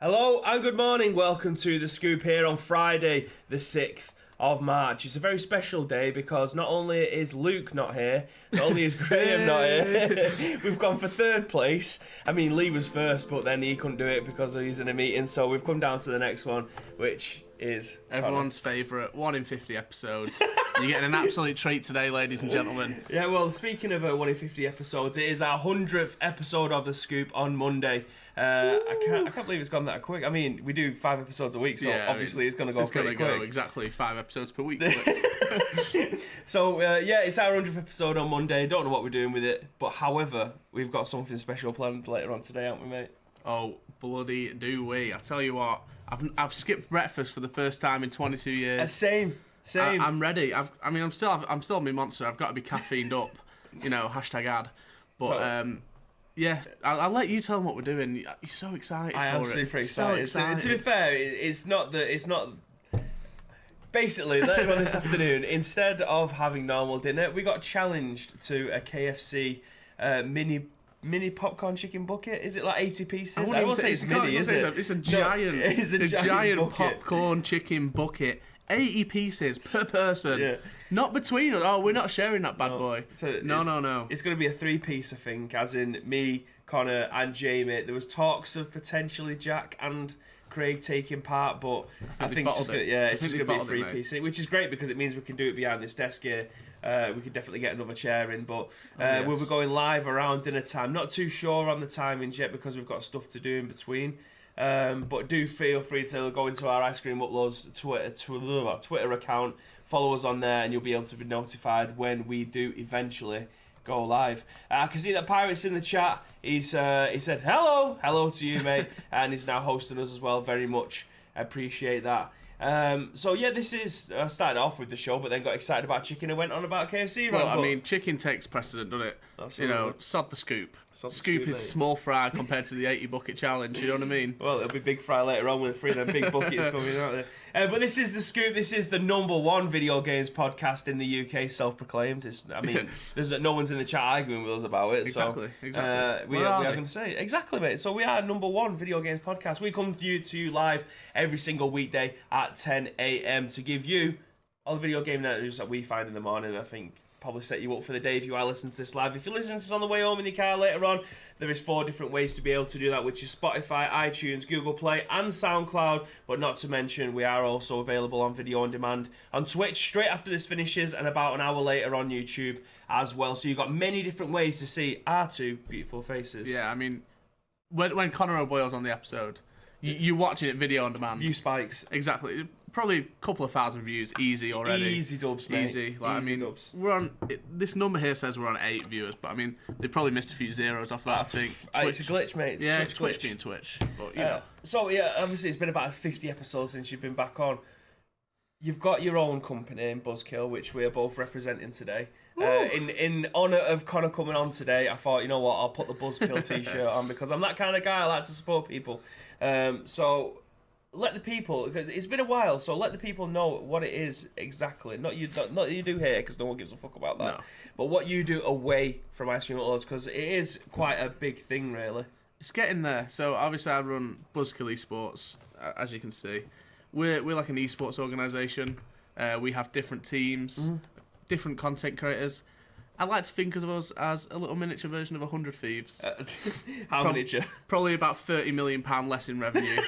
Hello and good morning. Welcome to The Scoop here on Friday, the 6th of March. It's a very special day because not only is Luke not here, not only is Graham not here, we've gone for third place. I mean, Lee was first, but then he couldn't do it because he's in a meeting, so we've come down to the next one, which is everyone's favourite 1 in 50 episodes. You're getting an absolute treat today, ladies and gentlemen. Yeah, well, speaking of 1 in 50 episodes, it is our 100th episode of The Scoop on Monday. I can't believe it's gone that quick. I mean, we do 5 episodes a week, so obviously it's going to go pretty quick. It's going to go exactly 5 episodes per week. So, it's our 100th episode on Monday. Don't know what we're doing with it, but however, we've got something special planned later on today, haven't we, mate? Oh, bloody do we. I tell you what, I've skipped breakfast for the first time in 22 years. Same. I'm ready. I'm still on my monster. I've got to be caffeined up, #ad. But yeah, I'll let you tell them what we're doing. You're so excited. I am super excited. So, to be fair, it's not. Basically, later on this afternoon, instead of having normal dinner, we got challenged to a KFC mini popcorn chicken bucket. Is it like 80 pieces? I won't say it's mini, is it? It's a giant. It's a giant popcorn chicken bucket. 80 pieces per person. Yeah. Not between us. Oh, we're not sharing that bad boy. So no. It's going to be a 3-piece, I think, as in me, Connor, and Jamie. There was talks of potentially Jack and Craig taking part, but I think it's just going to be a 3-piece, which is great because it means we can do it behind this desk here. We could definitely get another chair in, but we'll be going live around dinner time. Not too sure on the timings yet because we've got stuff to do in between. But do feel free to go into our Ice Cream Uploads Twitter account, follow us on there, and you'll be able to be notified when we do eventually go live. I can see that Pirate's in the chat. He said hello to you, mate, and he's now hosting us as well. Very much appreciate that. This is started off with the show, but then got excited about chicken and went on about KFC. Well, I mean, chicken takes precedent, doesn't it? Absolutely. Sod the scoop. Scoop is small fry compared to the 80 bucket challenge. You know what I mean? Well, it'll be big fry later on with 3 of them big buckets coming out there. But this is the Scoop. This is the #1 video games podcast in the UK, self-proclaimed. There's no one's in the chat arguing with us about it. Exactly. We are going to say exactly, mate. So we are #1 video games podcast. We come to you live every single weekday at 10 a.m. to give you all the video game news that we find in the morning. I think probably set you up for the day if you are listening to this live. If you're listening to this on the way home in your car later on, there is 4 different ways to be able to do that, which is Spotify, iTunes, Google Play and SoundCloud. But not to mention, we are also available on video on demand on Twitch straight after this finishes and about an hour later on YouTube as well. So you've got many different ways to see our 2 beautiful faces. Yeah, I mean, when Conor O'Boyle's on the episode, you watch it video on demand. View spikes. Exactly. Probably a couple of thousand views, easy already. Easy dubs, mate. Easy. Dubs. We're on. This number here says we're on 8 viewers, but I mean, they probably missed a few zeros off that. I think. It's a glitch, mate. It's Twitch being Twitch. But you know. So obviously it's been about 50 episodes since you've been back on. You've got your own company in Buzzkill, which we are both representing today. In honour of Connor coming on today, I thought, you know what, I'll put the Buzzkill t-shirt on because I'm that kind of guy. I like to support people. So let the people, because it's been a while, so let the people know what it is exactly. Not that you do here, because no one gives a fuck about that. No. But what you do away from Ice Cream Uploads, because it is quite a big thing, really. It's getting there. So obviously I run Buzzkill Esports, as you can see. We're like an esports organisation. We have different teams, different content creators. I like to think of us as a little miniature version of 100 Thieves. How miniature? Probably about £30 million less in revenue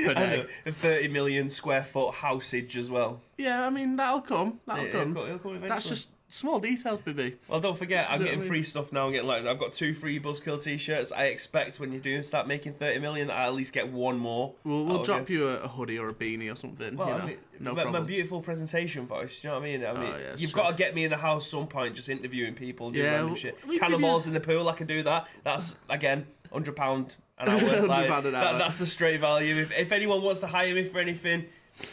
per day. A 30 million square foot housage as well. Yeah, I mean, that'll come. It'll come eventually. That's just small details, baby. Well, don't forget, I'm getting free stuff now. I've got 2 free Buzzkill t-shirts. I expect when you do start making 30 million, that I at least get 1 more. We'll drop you a hoodie or a beanie or something. Well, no problem. My beautiful presentation voice. You know what I mean? You've got to get me in the house some point, just interviewing people and doing random shit. Cannonballs in the pool, I can do that. That's again £100 an hour. £100 an hour. That's the straight value. If anyone wants to hire me for anything,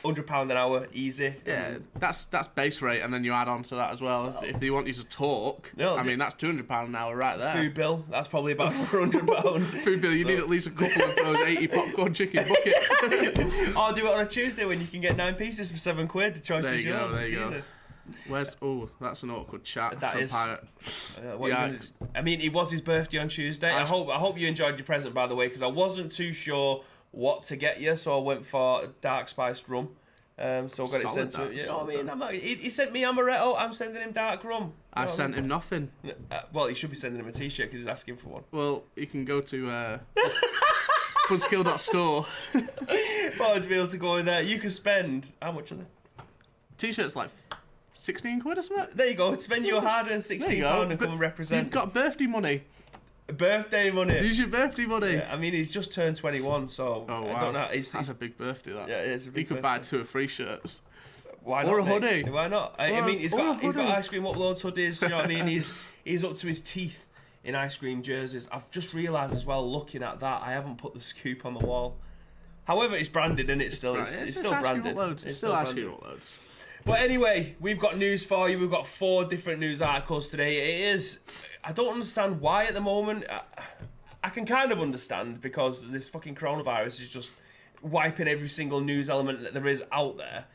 £100 an hour, easy. Yeah, that's base rate, and then you add on to that as well. If they want you to talk, I mean, that's £200 an hour right there. Food bill, that's probably about £400. Food bill, you need at least a couple of those 80 popcorn chicken buckets. Or do it on a Tuesday when you can get 9 pieces for £7. The choice is yours. There you go. That's an awkward chat. That is. Pirate. I mean, it was his birthday on Tuesday. I hope you enjoyed your present, by the way, because I wasn't too sure what to get you, so I went for dark spiced rum. So I got it sent to him. You know what I mean? He sent me amaretto. I'm sending him dark rum. I sent him nothing. Well, he should be sending him a t-shirt because he's asking for one. Well, you can go to buzzkill.store. Well, to be able to go in there, you can spend how much on it? T-shirts like 16 quid or something. There you go. Spend your hard-earned £16 and come and represent. You've got birthday money. Birthday money. Use your birthday money. Yeah, I mean, he's just turned 21, so wow. I don't know. That's a big birthday, that. Yeah, it is a big You could birthday. buy 2 or 3 shirts. Why not? Or a hoodie. Why not? I mean, he's got ice cream uploads hoodies. You know what I mean? He's up to his teeth in ice cream jerseys. I've just realised as well, looking at that, I haven't put the scoop on the wall. However, it's branded, and it's still branded. It's still ice cream uploads. But anyway, we've got news for you. We've got 4 different news articles today. It is. I don't understand why at the moment. I can kind of understand because this fucking coronavirus is just wiping every single news element that there is out there.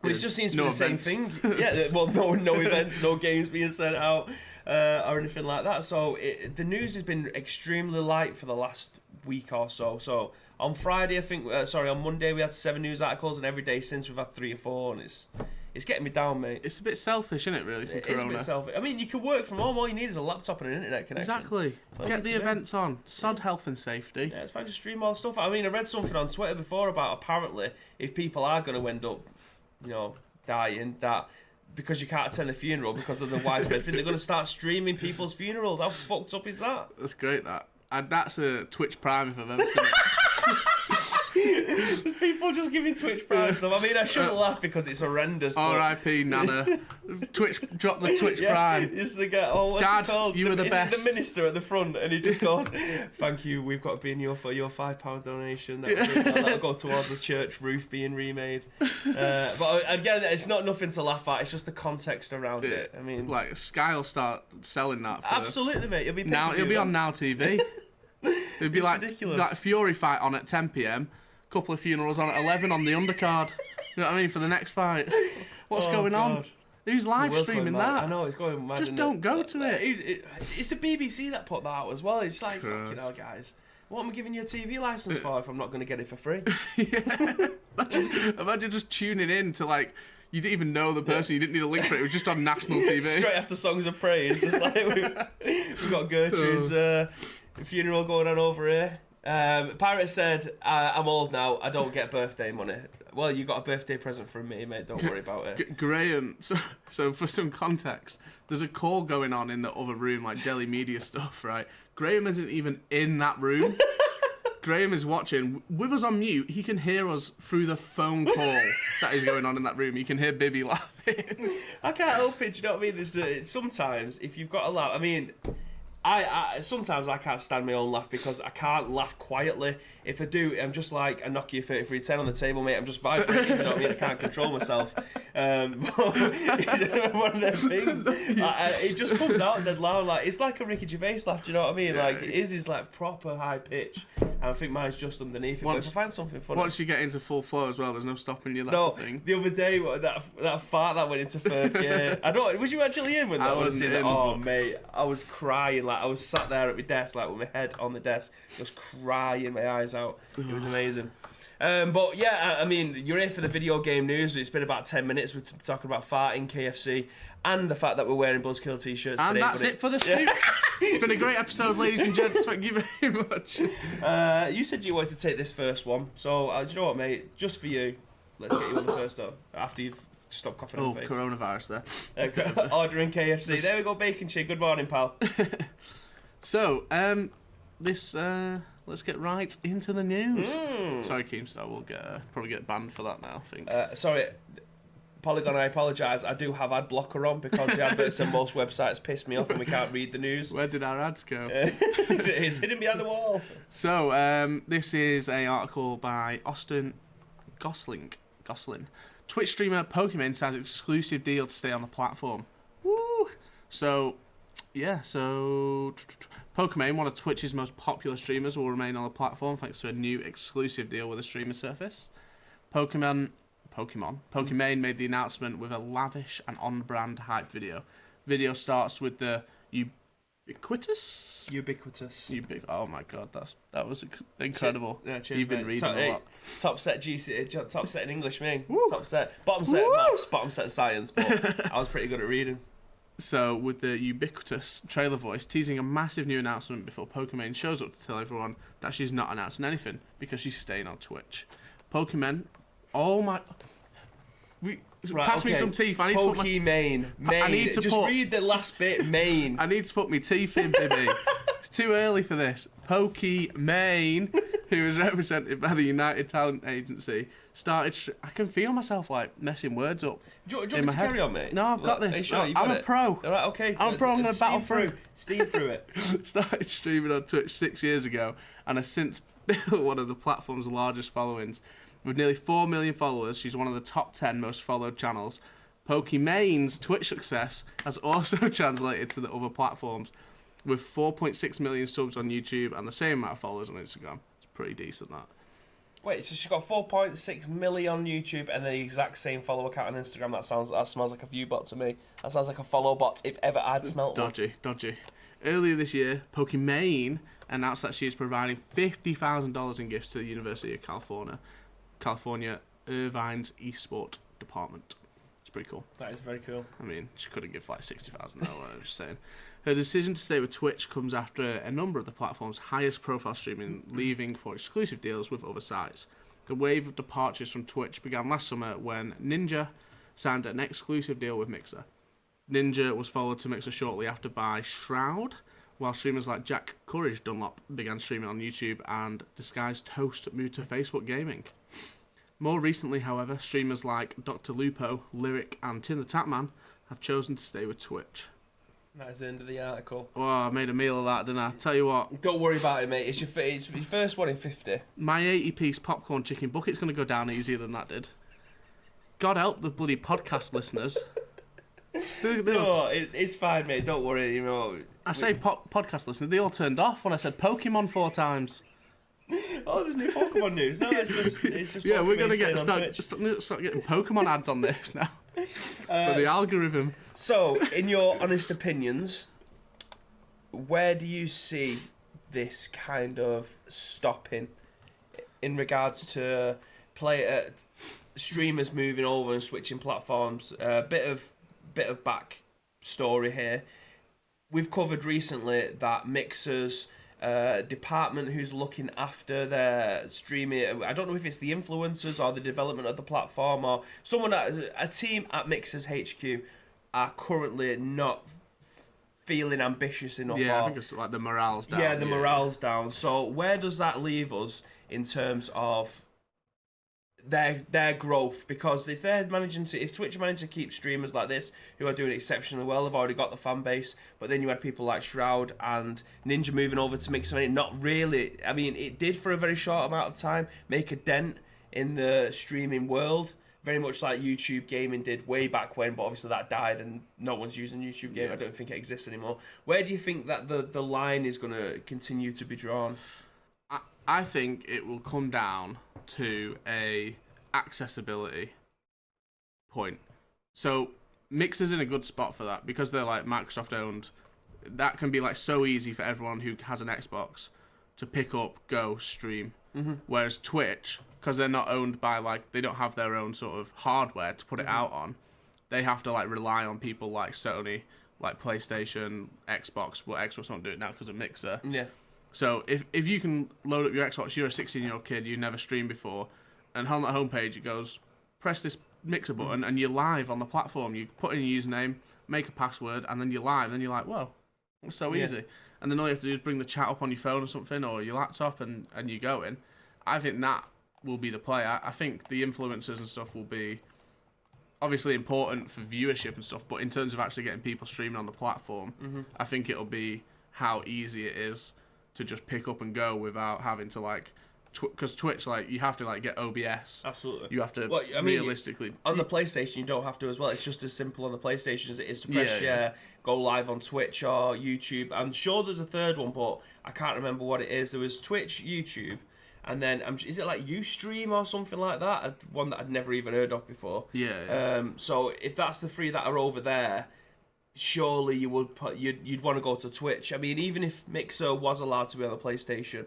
It just seems to be the same thing. Yeah, well, no events, no games being sent out or anything like that. So the news has been extremely light for the last week or so. So on Friday, on Monday we had 7 news articles, and every day since we've had 3 or 4, and it's getting me down, mate. It's a bit selfish, isn't it, really, from Corona? It's a bit selfish. I mean, you can work from home. All you need is a laptop and an internet connection. Exactly. Get the events on. Sod health and safety. Yeah, it's fine to stream all the stuff. I mean, I read something on Twitter before about apparently if people are going to end up, dying, that because you can't attend the funeral because of the widespread thing, they're going to start streaming people's funerals. How fucked up is that? That's great, that. And that's a Twitch Prime if I've ever seen it. There's people just giving Twitch Prime stuff. I mean, I shouldn't laugh because it's horrendous. R.I.P. Nana. Drop the Twitch Prime. Just to get, what's Dad, it called? you were the best. The minister at the front, and he just goes, "Thank you. We've got to be in your for your £5 donation. That'll go towards the church roof being remade." But again, it's not nothing to laugh at. It's just the context around it. I mean, like Sky will start selling that. Absolutely, mate. It'll be on Now TV. It'd be like ridiculous. That Fury fight on at 10 p.m. Couple of funerals on at 11 on the undercard. You know what I mean, for the next fight. What's going on? Who's live streaming that? I know, it's going mad. Just don't go to it. It's the BBC that put that out as well. It's like, fucking hell, guys. What am I giving you a TV licence for if I'm not going to get it for free? Imagine just tuning in to, like, you didn't even know the person. You didn't need a link for it. It was just on national TV. Straight after Songs of Praise. Just like, we've got Gertrude's funeral going on over here. Pirate said, I'm old now, I don't get birthday money. Well, you got a birthday present from me, mate, don't worry about it. Graham, so for some context, there's a call going on in the other room, like Jelly Media stuff, right? Graham isn't even in that room. Graham is watching. With us on mute, he can hear us through the phone call that is going on in that room. You can hear Bibby laughing. I can't help it, do you know what I mean? Sometimes, if you've got a laugh, I mean... I sometimes I can't stand my own laugh because I can't laugh quietly. If I do, I'm just like a Nokia 3310 on the table, mate. I'm just vibrating, you know what I mean? I can't control myself. But one of them things, it just comes out dead loud. Like, it's like a Ricky Gervais laugh, do you know what I mean? Yeah, like, his is like proper high pitch. And I think mine's just underneath it. But if I find something funny... Once you get into full flow as well, there's no stopping you. That's the thing. The other day, that fart that went into third gear. Was you actually in with that? I wasn't in. Oh, mate. I was crying. Like, I was sat there at my desk, like, with my head on the desk, just crying my eyes out. It was amazing. But yeah, I mean, you're here for the video game news. It's been about 10 minutes. We're talking about farting, KFC, and the fact that we're wearing Buzzkill t-shirts and today. And that's it for the scoop. It's been a great episode, ladies and gents. Thank you very much. You said you wanted to take this first one. So, do you know what, mate? Just for you, let's get you on the first one. After you've stopped coughing on the face. Coronavirus there. Ordering KFC. There we go, Bacon Cheese. Good morning, pal. So, let's get right into the news. Sorry, Keemstar, we'll probably get banned for that now, I think. Sorry, Polygon, I apologise. I do have ad blocker on because the adverts on most websites piss me off and we can't read the news. Where did our ads go? It's hidden behind the wall. So, this is an article by Austin Gosling. Twitch streamer Pokimane signs exclusive deal to stay on the platform. Woo! So, yeah, Pokimane, one of Twitch's most popular streamers, will remain on the platform thanks to a new exclusive deal with the streaming service. Pokimane made the announcement with a lavish and on-brand hype video. Video starts with the "You Ubiquitous. Oh my god, that was incredible. Yeah, cheers, You've been reading a lot. Top set top set in English, me. Top set. Bottom set maths, bottom set science, but I was pretty good at reading. So, with the ubiquitous trailer voice teasing a massive new announcement before Pokimane shows up to tell everyone that she's not announcing anything because she's staying on Twitch. Pokimane, pass me some teeth. I need to put my... Main. I need to just read the last bit. Main. I need to put my teeth in, baby. It's too early for this. Pokimane, who is represented by the United Talent Agency, started. I can feel myself like messing words up. Do you want me to carry on, mate? No, I've got this. Sure? I'm a pro. All right, okay. I'm a pro. I'm going to battle through. Steam through it. Started streaming on Twitch 6 years ago, and has since built one of the platform's largest followings. With nearly 4 million followers, she's one of the top 10 most followed channels. Pokimane's Twitch success has also translated to the other platforms, with 4.6 million subs on YouTube and the same amount of followers on Instagram. It's pretty decent, that. Wait, so she's got 4.6 million on YouTube and the exact same follower count on Instagram. That smells like a view bot to me. That sounds like a follow bot if ever I'd smelt one. Dodgy. Earlier this year, Pokimane announced that she is providing $50,000 in gifts to the University of California Irvine's eSport department. It's pretty cool. That is very cool. I mean, she couldn't give like $60,000 though, I'm just saying. Her decision to stay with Twitch comes after a number of the platform's highest profile streaming leaving for exclusive deals with other sites. The wave of departures from Twitch began last summer when Ninja signed an exclusive deal with Mixer. Ninja was followed to Mixer shortly after by Shroud, while streamers like Jack Courage Dunlop began streaming on YouTube and Disguised Toast moved to Facebook Gaming. More recently, however, streamers like Dr. Lupo, Lyric and Tim the Tatman have chosen to stay with Twitch. That is the end of the article. Oh, I made a meal of that, didn't I? Tell you what. Don't worry about it, mate. It's your first one in 50. My 80-piece popcorn chicken bucket's going to go down easier than that did. God help the bloody podcast listeners. No, it's fine, mate. Don't worry. You know. I say podcast listeners. They all turned off when I said Pokemon 4 times. Oh, there's new Pokemon news. No, it's just yeah, Pokemon we're gonna start getting Pokemon ads on this now. For the algorithm. So, in your honest opinions, where do you see this kind of stopping in regards to streamers moving over and switching platforms? Bit of back story here. We've covered recently that Mixer's department who's looking after their streaming, I don't know if it's the influencers or the development of the platform or a team at Mixer's HQ are currently not feeling ambitious enough. Yeah, I think it's like the morale's down. Yeah, the morale's down. So where does that leave us in terms of their growth? Because if Twitch managing to keep streamers like this who are doing exceptionally well, they've already got the fan base, but then you had people like Shroud and Ninja moving over to Mixer, and it not really, I mean, it did for a very short amount of time make a dent in the streaming world, very much like YouTube gaming did way back when, but obviously that died and no one's using YouTube gaming. I don't think it exists anymore. Where do you think that the line is going to continue to be drawn? I think it will come down to a accessibility point. So Mixer's in a good spot for that because they're like Microsoft owned. That can be like so easy for everyone who has an Xbox to pick up, go, stream. Mm-hmm. Whereas Twitch, because they're not owned by they don't have their own sort of hardware to put it out on, they have to rely on people like Sony, like PlayStation, Xbox. Well, Xbox won't do it now because of Mixer. Yeah. So if you can load up your Xbox, you're a 16-year-old kid, you've never streamed before, and on that homepage it goes, press this Mixer button, and you're live on the platform. You put in your username, make a password, and then you're live. And you're like, whoa, it's so easy. And then all you have to do is bring the chat up on your phone or something, or your laptop, and you go in. I think that will be the play. I think the influencers and stuff will be obviously important for viewership and stuff, but in terms of actually getting people streaming on the platform, I think it'll be how easy it is to just pick up and go without having to because Twitch, you have to get OBS. Absolutely. You have to realistically on the PlayStation you don't have to as well. It's just as simple on the PlayStation as it is to press share, go live on Twitch or YouTube. I'm sure there's a third one, but I can't remember what it is. There was Twitch, YouTube, and then is it like Ustream or something like that? One that I'd never even heard of before. Yeah. So if that's the three that are over there, surely you'd want to go to Twitch. I mean, even if Mixer was allowed to be on the PlayStation,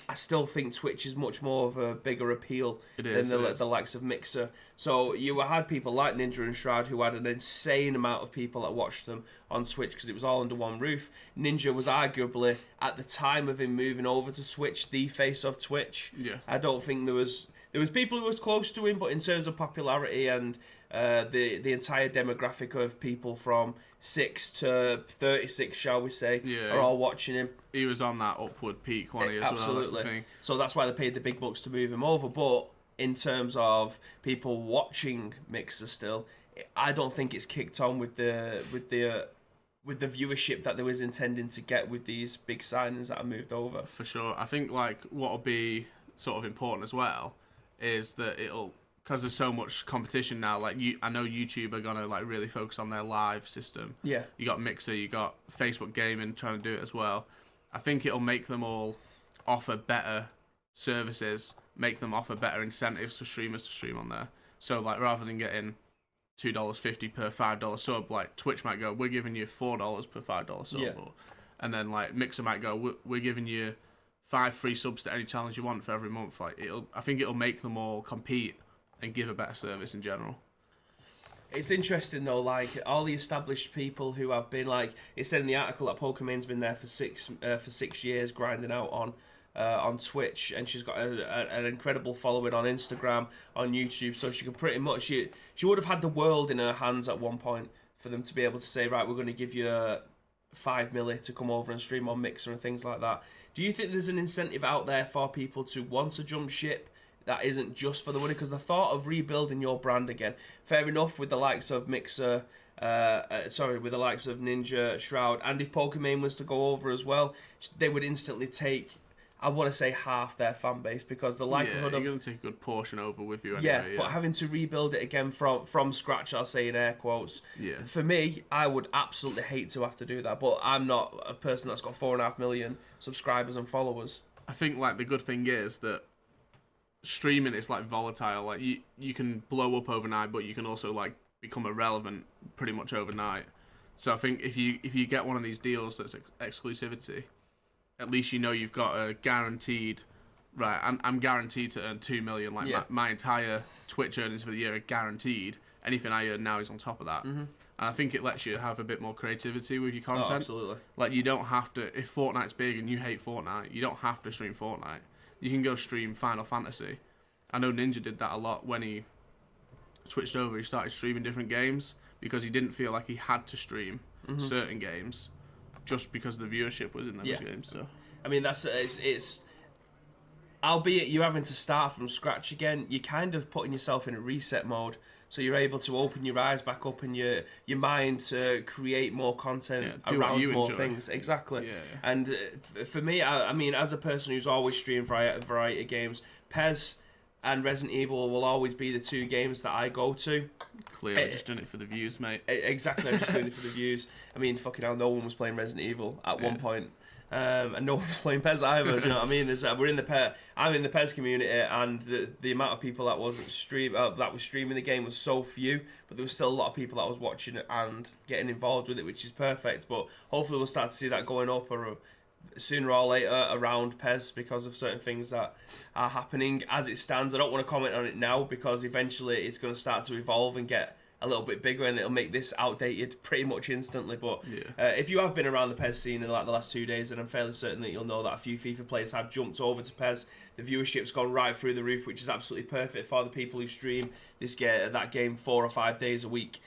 I still think Twitch is much more of a bigger appeal than the likes of Mixer. So you had people like Ninja and Shroud who had an insane amount of people that watched them on Twitch because it was all under one roof. Ninja was arguably, at the time of him moving over to Twitch, the face of Twitch. Yeah. I don't think there was people who was close to him, but in terms of popularity and the entire demographic of people from 6 to 36, shall we say, are all watching him. He was on that upward peak, wasn't he, as Absolutely. well? That's so that's why they paid the big bucks to move him over. But in terms of people watching Mixer still, I don't think it's kicked on with the viewership that they was intending to get with these big signings that are moved over. For sure. I think like what'll be sort of important as well is that it'll, because there's so much competition now, like I know YouTube are gonna like really focus on their live system. Yeah. You got Mixer, you got Facebook Gaming trying to do it as well. I think it'll make them all offer better services, make them offer better incentives for streamers to stream on there. So like rather than getting $2.50 per $5 sub, like Twitch might go, we're giving you $4 per $5 sub, and then like Mixer might go, we're giving you 5 free subs to any challenge you want for every month. Like I think it'll make them all compete and give a better service in general. It's interesting though, like all the established people who have been, like it said in the article that Pokemon's been there for 6 years grinding out on Twitch, and she's got an incredible following on Instagram, on YouTube, so she could pretty much she would have had the world in her hands at one point for them to be able to say, right, we're going to give you $5 million to come over and stream on Mixer and things like that. Do you think there's an incentive out there for people to want to jump ship that isn't just for the money? Because the thought of rebuilding your brand again, fair enough with the likes of Mixer, with the likes of Ninja, Shroud, and if Pokemon was to go over as well, they would instantly take, I want to say, half their fan base, because the likelihood you're going to take a good portion over with you anyway. Yeah, but having to rebuild it again from scratch, I'll say in air quotes. Yeah. For me, I would absolutely hate to have to do that, but I'm not a person that's got 4.5 million subscribers and followers. I think like the good thing is that streaming is like volatile. Like you can blow up overnight, but you can also like become irrelevant pretty much overnight. So I think if you get one of these deals that's exclusivity, at least you know you've got a guaranteed, right, I'm guaranteed to earn 2 million. Like my entire Twitch earnings for the year are guaranteed. Anything I earn now is on top of that. Mm-hmm. And I think it lets you have a bit more creativity with your content. Oh, absolutely. Like you don't have to, if Fortnite's big and you hate Fortnite, you don't have to stream Fortnite. You can go stream Final Fantasy. I know Ninja did that a lot when he switched over. He started streaming different games because he didn't feel like he had to stream certain games just because the viewership was in those games. So I mean, that's it's albeit you're having to start from scratch again, you're kind of putting yourself in a reset mode. So you're able to open your eyes back up and your mind to create more content around more things. Exactly. Yeah. And for me, I mean, as a person who's always streamed a variety of games, PES and Resident Evil will always be the 2 games that I go to. Clearly, just doing it for the views, mate. Exactly, I'm just doing it for the views. I mean, fucking hell, no one was playing Resident Evil at one point. And no one was playing PES either. Do you know what I mean? We're in the PES. I'm in the PES community, and the amount of people that was streaming the game was so few, but there was still a lot of people that was watching it and getting involved with it, which is perfect. But hopefully, we'll start to see that going up or sooner or later around PES because of certain things that are happening. As it stands, I don't want to comment on it now because eventually it's going to start to evolve and get a little bit bigger, and it'll make this outdated pretty much instantly. But if you have been around the PES scene in like the last 2 days, then I'm fairly certain that you'll know that a few FIFA players have jumped over to PES. The viewership's gone right through the roof, which is absolutely perfect for the people who stream that game 4 or 5 days a week.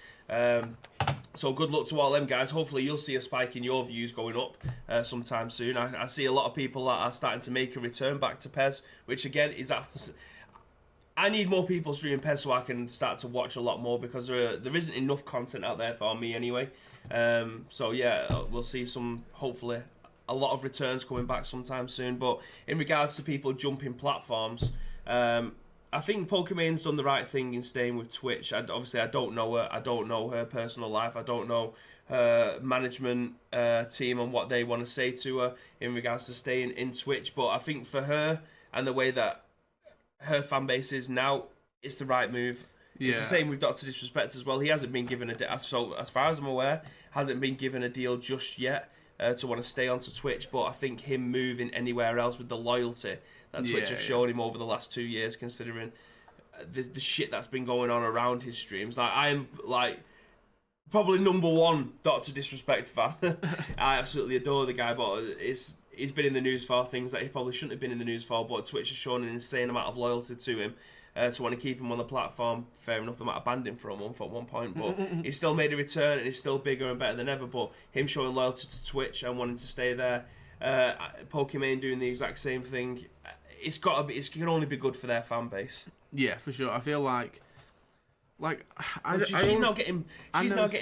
So good luck to all them guys. Hopefully you'll see a spike in your views going up sometime soon. I see a lot of people that are starting to make a return back to PES, which again is I need more people streaming PES so I can start to watch a lot more because there isn't enough content out there for me anyway. So yeah, we'll see hopefully a lot of returns coming back sometime soon. But in regards to people jumping platforms, I think Pokemon's done the right thing in staying with Twitch. Obviously, I don't know her. I don't know her personal life. I don't know her management team and what they want to say to her in regards to staying in Twitch. But I think for her and the way that her fan base is now, it's the right move. It's the same with Dr. Disrespect as well. He hasn't been given so as far as I'm aware, hasn't been given a deal just yet to want to stay onto Twitch. But I think him moving anywhere else with the loyalty that Twitch have shown him over the last 2 years, considering the shit that's been going on around his streams. Like, I'm like probably number one Dr. Disrespect fan. I absolutely adore the guy, but he's been in the news for things that he probably shouldn't have been in the news for. But Twitch has shown an insane amount of loyalty to him. To want to keep him on the platform. Fair enough, they might have banned him for a month at one point, but he's still made a return and he's still bigger and better than ever. But him showing loyalty to Twitch and wanting to stay there, Pokimane doing the exact same thing, it can only be good for their fan base. Yeah, for sure. I feel like she's now getting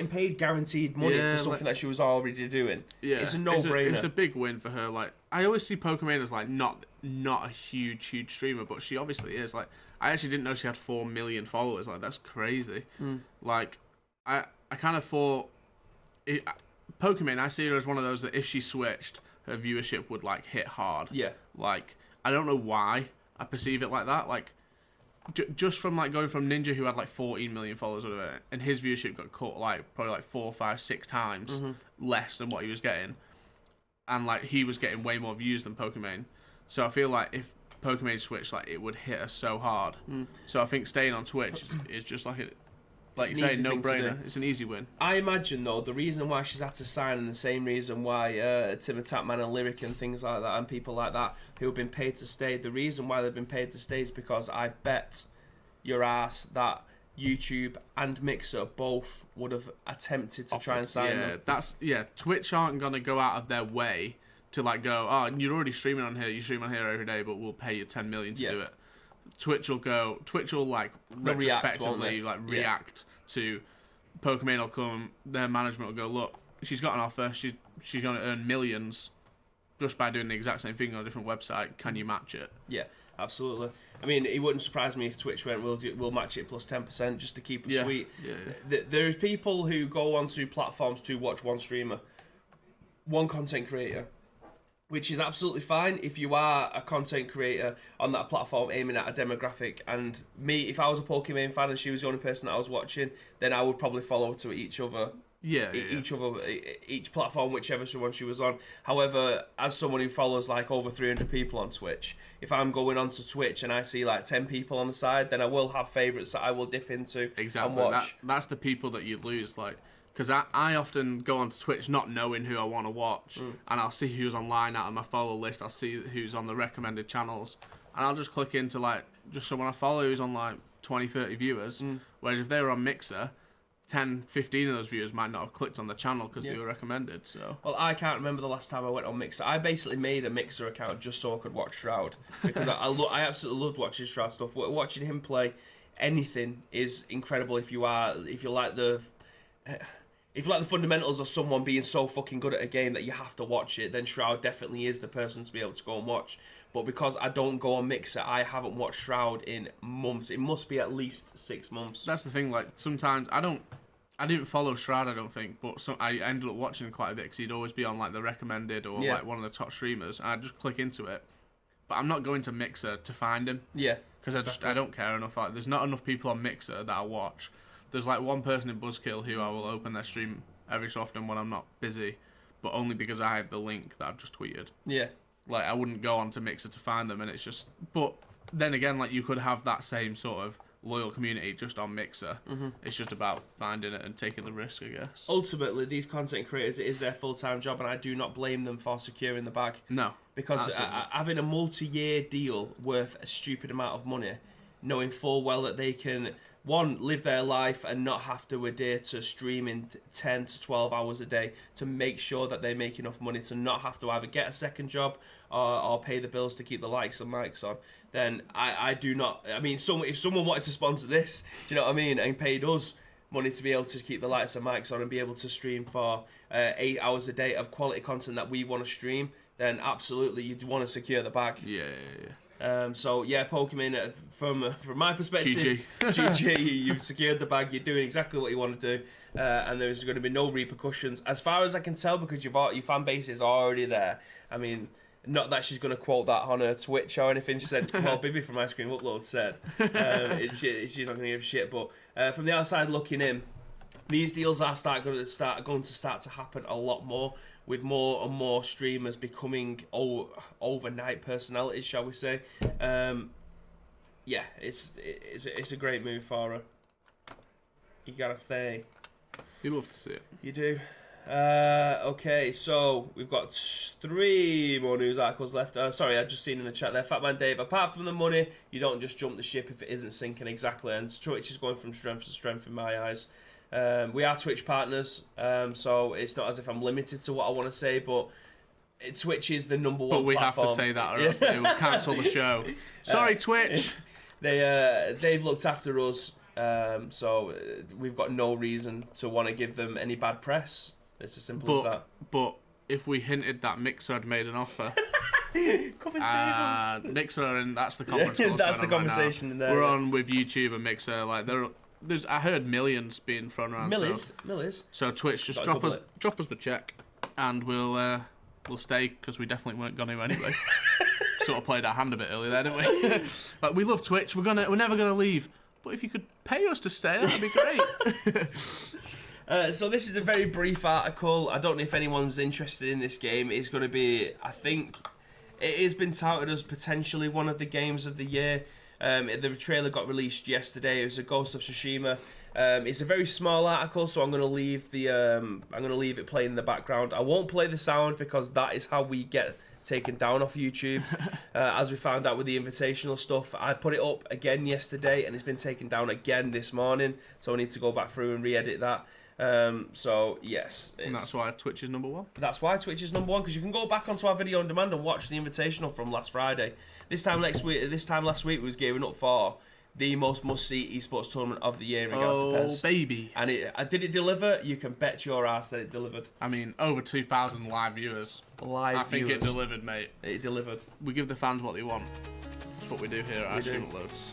paid guaranteed money for something that she was already doing. Yeah, it's a no-brainer. It's a big win for her. Like, I always see Pokimane as like not a huge streamer, but she obviously is. Like, I actually didn't know she had 4 million followers. Like, that's crazy. Like, I kind of thought Pokimane, I see her as one of those that if she switched, her viewership would like hit hard. Yeah. Like, I don't know why I perceive it like that. Like, just from like going from Ninja, who had like 14 million followers or whatever, and his viewership got cut like probably like 4, 5, 6 times less than what he was getting, and like he was getting way more views than Pokimane. So I feel like if Pokimane switched, like it would hit us so hard. So I think staying on Twitch is just like like you say, no brainer. It's an easy win. I imagine though the reason why she's had to sign, and the same reason why TimAttackMan and Lyric and things like that, and people like that who have been paid to stay. The reason why they've been paid to stay is because I bet your ass that YouTube and Mixer both would have attempted to try and sign them. Twitch aren't gonna go out of their way to like go, oh, you're already streaming on here. You stream on here every day, but we'll pay you 10 million to do it. Twitch will like retrospectively react to Pokimane. Will come, their management will go, look, she's got an offer. She's going to earn millions just by doing the exact same thing on a different website. Can you match it? Yeah, absolutely. I mean, it wouldn't surprise me if Twitch went, we'll match it plus 10% just to keep it sweet. Yeah. There's people who go onto platforms to watch one streamer, one content creator, which is absolutely fine if you are a content creator on that platform aiming at a demographic. And me, if I was a Pokimane fan and she was the only person that I was watching, then I would probably follow to each platform, whichever one she was on. However, as someone who follows like over 300 people on Twitch, if I'm going onto Twitch and I see like 10 people on the side, then I will have favourites that I will dip into and watch. That's the people that you lose, like. Because I often go onto Twitch not knowing who I want to watch, and I'll see who's online out of my follow list. I'll see who's on the recommended channels, and I'll just click into like just someone I follow who's on like 20, 30 viewers. Whereas if they were on Mixer, 10, 15 of those viewers might not have clicked on the channel because they were recommended. So I can't remember the last time I went on Mixer. I basically made a Mixer account just so I could watch Shroud because I absolutely loved watching Shroud stuff. Watching him play anything is incredible. If you like the fundamentals of someone being so fucking good at a game that you have to watch it, then Shroud definitely is the person to be able to go and watch. But because I don't go on Mixer, I haven't watched Shroud in months. It must be at least 6 months. That's the thing, like, sometimes I didn't follow Shroud, I don't think, but I ended up watching him quite a bit because he'd always be on, like, the recommended or, like, one of the top streamers, and I'd just click into it. But I'm not going to Mixer to find him. Yeah. Because I don't care enough. Like, there's not enough people on Mixer that I watch. There's like one person in Buzzkill who I will open their stream every so often when I'm not busy, but only because I have the link that I've just tweeted. Yeah. Like, I wouldn't go on to Mixer to find them, and it's just... But then again, like, you could have that same sort of loyal community just on Mixer. It's just about finding it and taking the risk, I guess. Ultimately, these content creators, it is their full-time job, and I do not blame them for securing the bag. No. Because having a multi-year deal worth a stupid amount of money, knowing full well that they can... One, live their life and not have to adhere to streaming 10 to 12 hours a day to make sure that they make enough money to not have to either get a second job or pay the bills to keep the likes and mics on, then I do not... I mean, if someone wanted to sponsor this, do you know what I mean, and paid us money to be able to keep the lights and mics on and be able to stream for 8 hours a day of quality content that we want to stream, then absolutely you'd want to secure the bag. Yeah. Pokimane, from my perspective, GG, you've secured the bag, you're doing exactly what you want to do, and there's going to be no repercussions, as far as I can tell, because your fan base is already there. I mean, Not that she's going to quote that on her Twitch or anything. She said, well, Bibi from Ice Cream Upload said. She's not going to give a shit. But from the outside looking in, these deals are going to start to happen a lot more, with more and more streamers becoming overnight personalities, shall we say. Yeah, it's a great move for her. You gotta say. You love to see it. You do. Okay, so we've got 3 more news articles left. Sorry, I just seen in the chat there, Fatman Dave. Apart from the money, you don't just jump the ship if it isn't sinking exactly. And Twitch is going from strength to strength in my eyes. We are Twitch partners, so it's not as if I'm limited to what I want to say, but Twitch is the number one. But we platform. have to say that, or else they will cancel the show. Sorry, Twitch. They've looked after us. So we've got no reason to want to give them any bad press. It's as simple as that. But if we hinted that Mixer had made an offer, come and save us. Mixer, and that's the conference. That's the conversation in there. We're on with YouTube and Mixer. Like I heard millions being thrown around. Millies. So Twitch, just drop us the check, and we'll stay, because we definitely weren't going to anyway. Sort of played our hand a bit early there, didn't we? Like, we love Twitch. We're never gonna leave. But if you could pay us to stay, that'd be great. So this is a very brief article. I don't know if anyone's interested in this game. It's going to be, I think, it has been touted as potentially one of the games of the year. The trailer got released yesterday. It was a Ghost of Tsushima. It's a very small article, so I'm going to leave it playing in the background. I won't play the sound because that is how we get taken down off YouTube. As we found out with the invitational stuff, I put it up again yesterday and it's been taken down again this morning, so I need to go back through and re-edit that. So yes, and that's why Twitch is number 1. That's why Twitch is number 1, because you can go back onto our video on demand and watch the invitational from last Friday. This time last week we was gearing up for the most must-see esports tournament of the year in regards to PES. Oh baby! And did it deliver? You can bet your ass that it delivered. I mean, over 2,000 live viewers. I think it delivered, mate. It delivered. We give the fans what they want. That's what we do here at Ice Cream Uploads.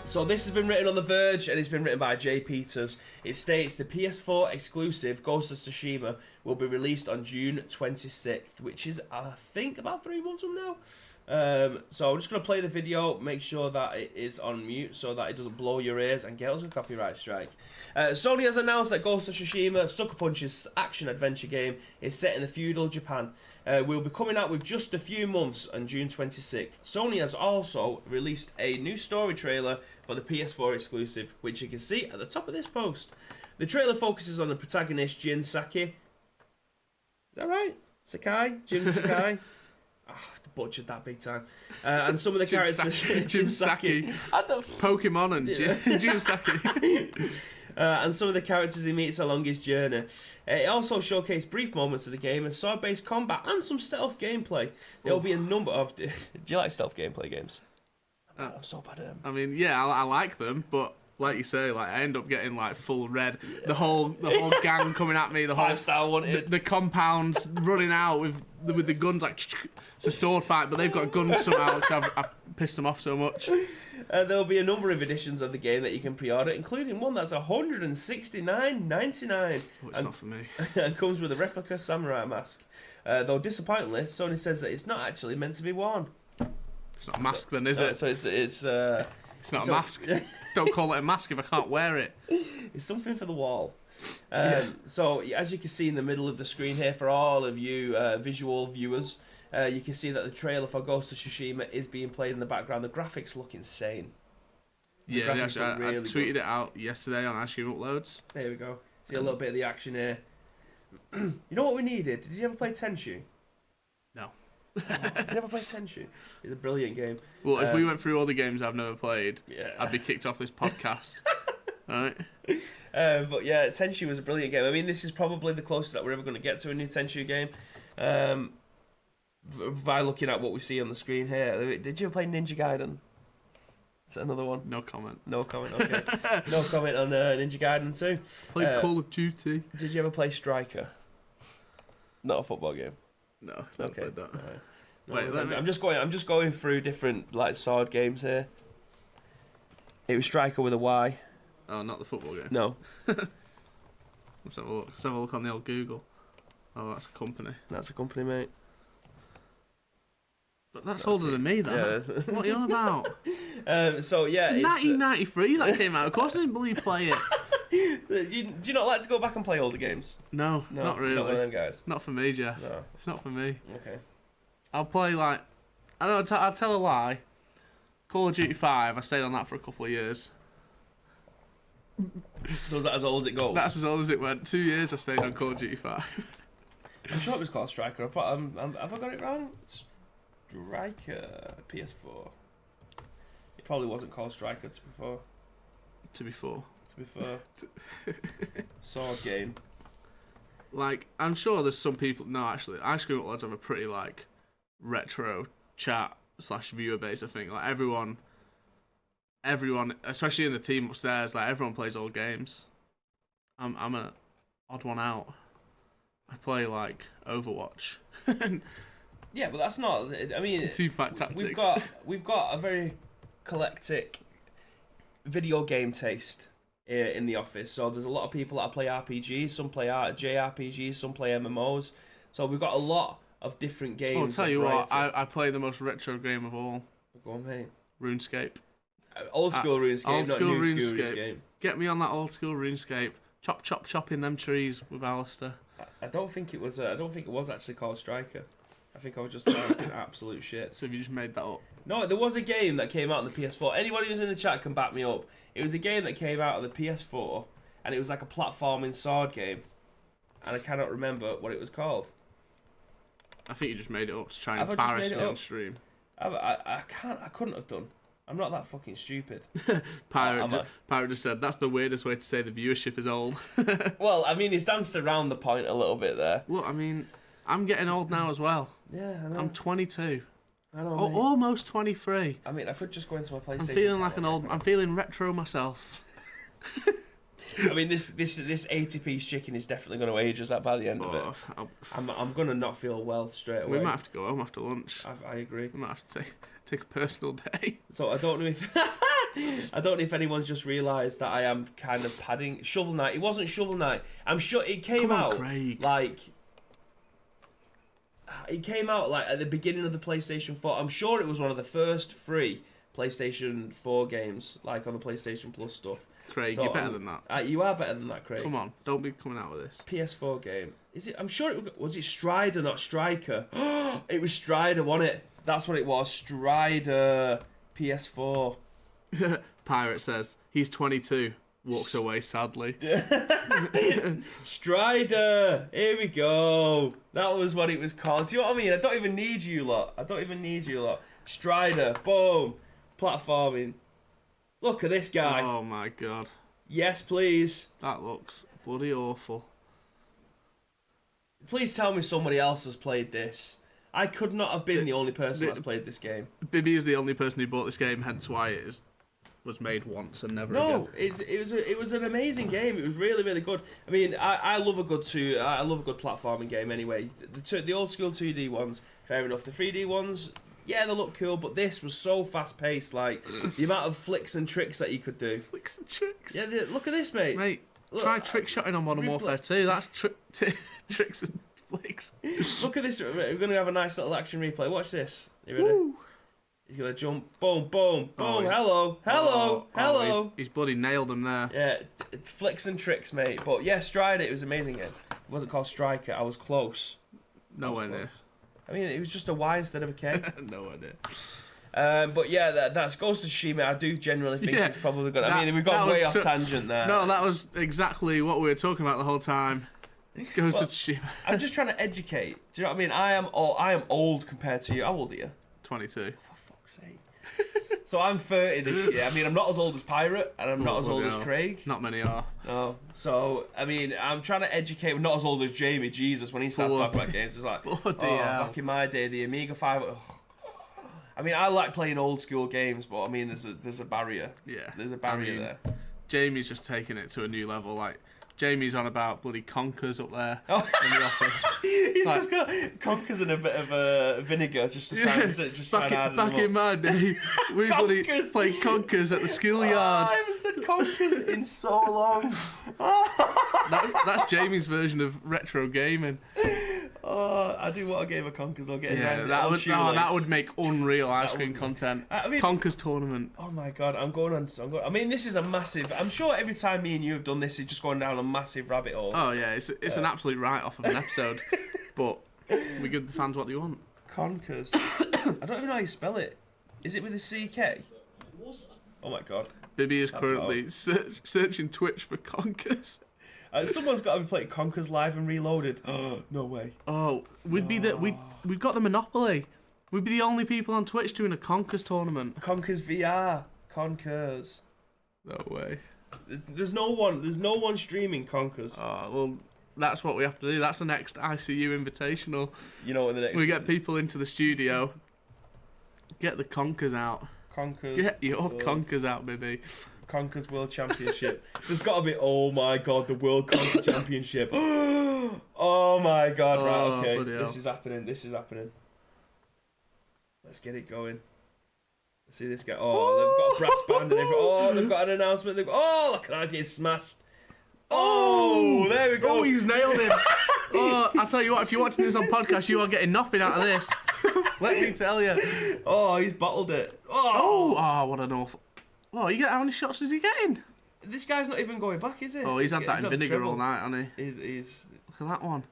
So this has been written on The Verge, and it's been written by Jay Peters. It states the PS4 exclusive Ghost of Tsushima will be released on June 26th, which is, I think, about 3 months from now. So I'm just going to play the video, make sure that it is on mute so that it doesn't blow your ears and get us a copyright strike. Sony has announced that Ghost of Tsushima, Sucker Punch's action-adventure game, is set in the feudal Japan. Will be coming out with just a few months on June 26th. Sony has also released a new story trailer for the PS4 exclusive, which you can see at the top of this post. The trailer focuses on the protagonist, Jin Sakai. Is that right? Jin Sakai? Oh, butchered that big time. And some of the characters... Jin Sakai. Pokemon and Jin Sakai. And some of the characters he meets along his journey. It also showcased brief moments of the game and sword-based combat and some stealth gameplay. There will be a number of... Do you like stealth gameplay games? I'm so bad at them. I mean, yeah, I like them, but like you say, like I end up getting like full red. Yeah. The whole gang coming at me. The 5-star wanted. The compounds running out with the guns, like it's a sword fight, but they've got guns somehow. So I've pissed them off so much. There'll be a number of editions of the game that you can pre-order, including one that's $169.99. Oh, it's not for me. And comes with a replica samurai mask. Though disappointingly, Sony says that it's not actually meant to be worn. It's not a mask then, is it? So it's not a mask. Don't call it a mask if I can't wear it. It's something for the wall. So as you can see in the middle of the screen here, for all of you visual viewers, you can see that the trailer for Ghost of Tsushima is being played in the background. The graphics look insane. I tweeted it out yesterday on Ice Cream Uploads. There we go. See a little bit of the action here. You know what we needed? Did you ever play Tenchu? No. You never played Tenchu? It's a brilliant game. Well, if we went through all the games I've never played, yeah. I'd be kicked off this podcast. Alright. But yeah, Tenchu was a brilliant game. I mean, this is probably the closest that we're ever going to get to a new Tenchu game. By looking at what we see on the screen here. Did you ever play Ninja Gaiden? Is that another one? No comment. No comment, okay. No comment on Ninja Gaiden 2. Played Call of Duty. Did you ever play Striker? Not a football game. No, never played that. Right. No, I'm just going through different like sword games here. It was Striker with a Y. Oh, not the football game. No. Let's have a look. Let's have a look on the old Google. Oh, that's a company. That's a company, mate. But that's older than me, though. Yeah. What are you on about? So, yeah. 1993 that came out. Of course I didn't believe play it. Do you not like to go back and play older games? No, not really. Not one of them guys? Not for me, Jeff. No. It's not for me. Okay. I'll play, like... I don't know, I'll tell a lie. Call of Duty 5, I stayed on that for a couple of years. So is that as old as it goes? That's as old as it went. 2 years I stayed on Call of Duty 5. I'm sure it was called Striker. Have I got it wrong? Striker PS4. It probably wasn't called Striker to be fair. Sword game. Like, I'm sure there's some people... No, actually, Ice Cream Lads have a pretty, like, retro chat / viewer base, I think. Like, everyone, especially in the team upstairs, like, everyone plays old games. I'm an odd one out. I play, like, Overwatch. Yeah, but that's not... I mean... Teamfight Tactics. We've got a very eclectic video game taste in the office. So there's a lot of people that play RPGs. Some play JRPGs. Some play MMOs. So we've got a lot of different games. I'll tell you what, I play the most retro game of all. Go on, mate. RuneScape. Old school RuneScape, not new school RuneScape. Get me on that old school RuneScape. Chop in them trees with Alistair. I don't think it was actually called Striker. I think I was just talking absolute shit. So have you just made that up? No, there was a game that came out on the PS4. Anybody who's in the chat can back me up. It was a game that came out on the PS4, and it was like a platforming sword game. And I cannot remember what it was called. I think you just made it up to try and embarrass me on stream. I couldn't have done. I'm not that fucking stupid. Pirate just said, that's the weirdest way to say the viewership is old. Well, I mean, he's danced around the point a little bit there. Look, I mean, I'm getting old now as well. Yeah, I know. I'm 22. I know, almost 23. I mean, I could just go into my PlayStation. I'm feeling like I'm feeling retro myself. I mean, this 80-piece chicken is definitely going to age us up by the end of it. I'm going to not feel well straight away. We might have to go home after lunch. I agree. We might have to take a personal day. So I don't know if anyone's just realised that I am kind of padding Shovel Knight. It wasn't Shovel Knight. I'm sure it came out Craig. like. It came out like at the beginning of the PlayStation 4. I'm sure it was one of the first free PlayStation 4 games, like on the PlayStation Plus stuff. Craig, you're better than that. You are better than that, Craig. Come on, don't be coming out with this. PS4 game. Is it? I'm sure it was Strider, not Striker. It was Strider, wasn't it? That's what it was. Strider. PS4. Pirate says he's 22. Walks away sadly. Strider. Here we go. That was what it was called. Do you know what I mean? I don't even need you lot. Strider. Boom. Platforming. Look at this guy. Oh my god. Yes, please. That looks bloody awful. Please tell me somebody else has played this. I could not have been the only person that's played this game. Bibby is the only person who bought this game, hence why it was made once and never again. No, it was an amazing game. It was really, really good. I mean, I love a good platforming game anyway. The old school 2D ones, fair enough. The 3D ones, yeah, they look cool, but this was so fast paced. Like the amount of flicks and tricks that you could do. Flicks and tricks. Yeah, look at this, mate. Look, try trick shotting on Modern Warfare 2. That's tricks and flicks. Look at this. We're going to have a nice little action replay. Watch this. You ready? Woo. He's going to jump. Boom, boom, boom. Hello. He's bloody nailed him there. Yeah, flicks and tricks, mate. But yeah, Strider, it was amazing game. It wasn't called Striker. I was close. Nowhere near. I mean, it was just a Y instead of a K. No idea. But yeah, that's Ghost of Tsushima. I do generally think it's probably good. I mean, we've got way off tangent there. No, that was exactly what we were talking about the whole time. Ghost of Tsushima. I'm just trying to educate. Do you know what I mean? I am old compared to you. How old are you? 22. For fuck's sake. So I'm 30 this year. I mean, I'm not as old as Pirate, and I'm not as old as Craig. Not many are. No. So, I mean, I'm trying to educate. We're not as old as Jamie. Jesus, when he starts talking about games, it's like, back in my day, the Amiga 5. I mean, I like playing old school games, but I mean, there's a barrier. Yeah. There's a barrier there. Jamie's just taking it to a new level. Like, Jamie's on about bloody conkers up there in the office. He's just got conkers and a bit of vinegar just to try and add back in my day, we bloody played conkers at the schoolyard. I haven't said conkers in so long. That's Jamie's version of retro gaming. Oh, I do want a game of Conkers. I'll get that would make unreal ice cream content. I mean, Conkers tournament. Oh my god, I mean, this is a massive. I'm sure every time me and you have done this, it's just going down a massive rabbit hole. Oh yeah, it's an absolute write-off of an episode, but we give the fans what they want. Conkers. I don't even know how you spell it. Is it with a CK? Oh my god. Bibby is currently searching Twitch for Conkers. Someone's got to be playing Conkers Live and Reloaded. Oh, no way. Oh, we've got the monopoly. We'd be the only people on Twitch doing a Conkers tournament. Conkers VR. Conkers. No way. There's no one streaming Conkers. Oh, well, that's what we have to do. That's the next ICU Invitational. You know what the next... We get people into the studio. Get the Conkers out. Conkers. Get your Conkers out, baby. Conkers World Championship. There's got to be, oh my god, the World Conker Championship. Oh my god, right, okay. This is happening. Let's get it going. Let's see this guy. Oh, they've got a brass band and everything. Oh, they've got an announcement. Look at that, getting smashed. Oh, there we go. Oh, he's nailed him. Oh, I tell you what, if you're watching this on podcast, you are getting nothing out of this. Let me tell you. Oh, he's bottled it. Oh, what an awful... Oh, how many shots is he getting? This guy's not even going back, is he? Oh, he's had that in vinegar all night, hasn't he? He's... Look at that one.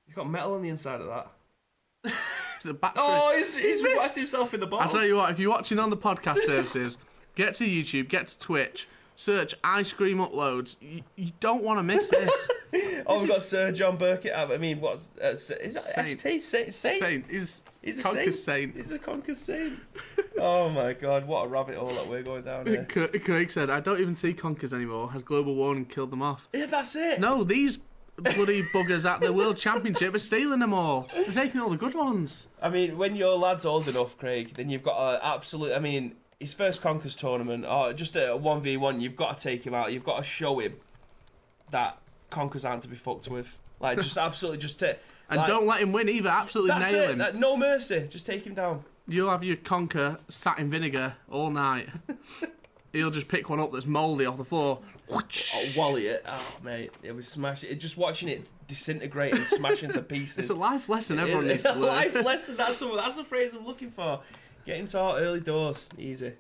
He's got metal on the inside of that. It's a battery. Oh, he's whacked himself in the balls. I tell you what, if you're watching on the podcast services, get to YouTube, get to Twitch, search Ice Cream Uploads. You don't want to miss this. We've got Sir John Burkett. I mean, what's... is that ST? Saint. He's a Conkers Saint. He's a Conkers Saint. Oh my god, what a rabbit hole that we're going down here. Craig said, I don't even see Conkers anymore. Has global warming killed them off? Yeah, that's it. No, these bloody buggers at the World Championship are stealing them all. They're taking all the good ones. I mean, when your lad's old enough, Craig, then you've got a absolute... I mean, his first Conkers tournament, or just a 1v1, you've got to take him out. You've got to show him that Conkers aren't to be fucked with. Like, just absolutely just take... And don't let him win either. Absolutely nail him. No mercy. Just take him down. You'll have your Conker sat in vinegar all night. He'll just pick one up that's mouldy off the floor. Wally it. Oh, mate. It was smashing. Just watching it disintegrate and smash into pieces. It's a life lesson everyone needs to learn. It's a life lesson. That's the phrase I'm looking for. Get into our early doors. Easy.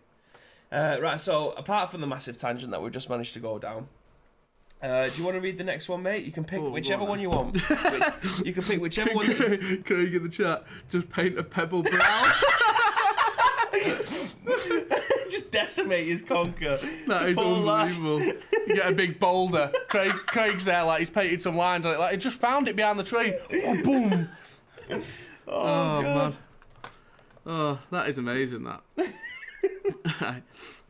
Right, so apart from the massive tangent that we've just managed to go down, do you want to read the next one, mate? You can pick whichever one you want. You can pick whichever one. Craig in the chat, just paint a pebble brown. Just decimate his Conker. That is unbelievable. You get a big boulder. Craig's there, like he's painted some lines on it. Like he just found it behind the tree. Oh, boom. Oh man. Oh, that is amazing. That. Right.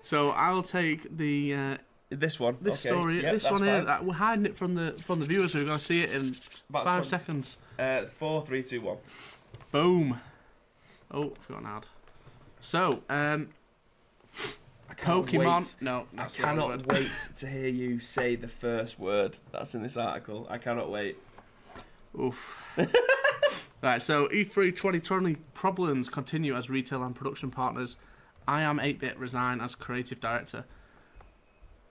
So I'll take the. This one. This story. This one here. We're hiding it from the viewers, so we're going to see it in about 5 seconds. 4, 3, 2, 1. Boom. Oh, I forgot an ad. So, Pokemon. No, I cannot wait to hear you say the first word that's in this article. I cannot wait. Oof. Right, so E3 2020 problems continue as retail and production partners. I Am 8-Bit resign as creative director.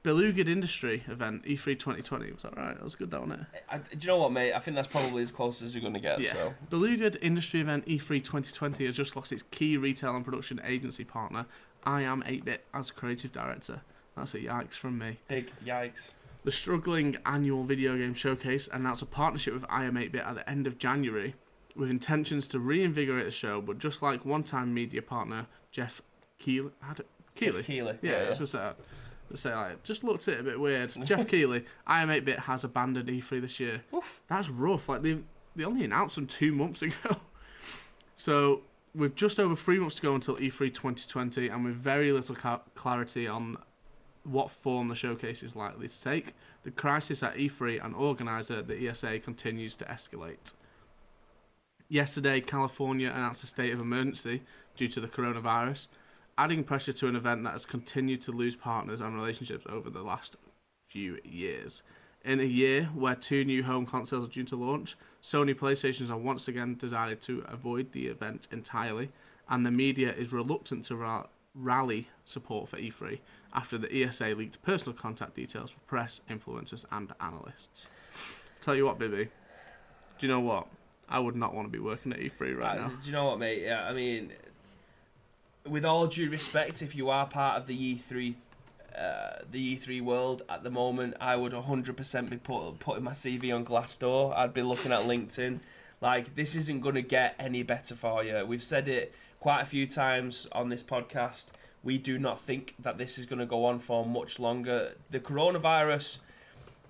Beluga Industry event, E3 2020. Was that right? That was good, that wasn't it? Do you know what, mate? I think that's probably as close as you're going to get. Yeah. So. Beluga Industry event, E3 2020 has just lost its key retail and production agency partner, I Am 8-Bit, as creative director. That's a yikes from me. Big yikes. The struggling annual video game showcase announced a partnership with I Am 8-Bit at the end of January, with intentions to reinvigorate the show, but just like one-time media partner Jeff Keighley. Jeff Keighley. Yeah. Just looked at it a bit weird. Jeff Keighley, I Am 8-Bit has abandoned E3 this year. Oof. That's rough. Like they only announced them 2 months ago. So with just over 3 months to go until E3 2020, and with very little clarity on what form the showcase is likely to take, the crisis at E3 and organizer, the ESA, continues to escalate. Yesterday, California announced a state of emergency due to the coronavirus, adding pressure to an event that has continued to lose partners and relationships over the last few years. In a year where 2 new home consoles are due to launch, Sony PlayStations have once again decided to avoid the event entirely, and the media is reluctant to rally support for E3 after the ESA leaked personal contact details for press, influencers, and analysts. Tell you what, Bibby. Do you know what? I would not want to be working at E3 right now. Do you know what, mate? Yeah, I mean, with all due respect, if you are part of the E3 world at the moment, I would 100% be putting my CV on Glassdoor. I'd be looking at LinkedIn. Like, this isn't going to get any better for you. We've said it quite a few times on this podcast. We do not think that this is going to go on for much longer. The coronavirus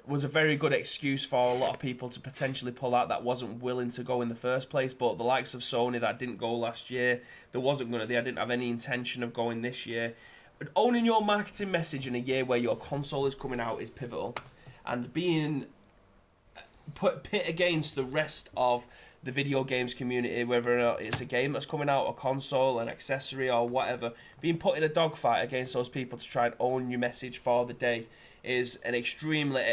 was a very good excuse for a lot of people to potentially pull out that wasn't willing to go in the first place. But the likes of Sony that didn't go last year, they didn't have any intention of going this year. Owning your marketing message in a year where your console is coming out is pivotal, and being pit against the rest of the video games community, whether or not it's a game that's coming out, a console, an accessory, or whatever, being put in a dogfight against those people to try and own your message for the day is an extremely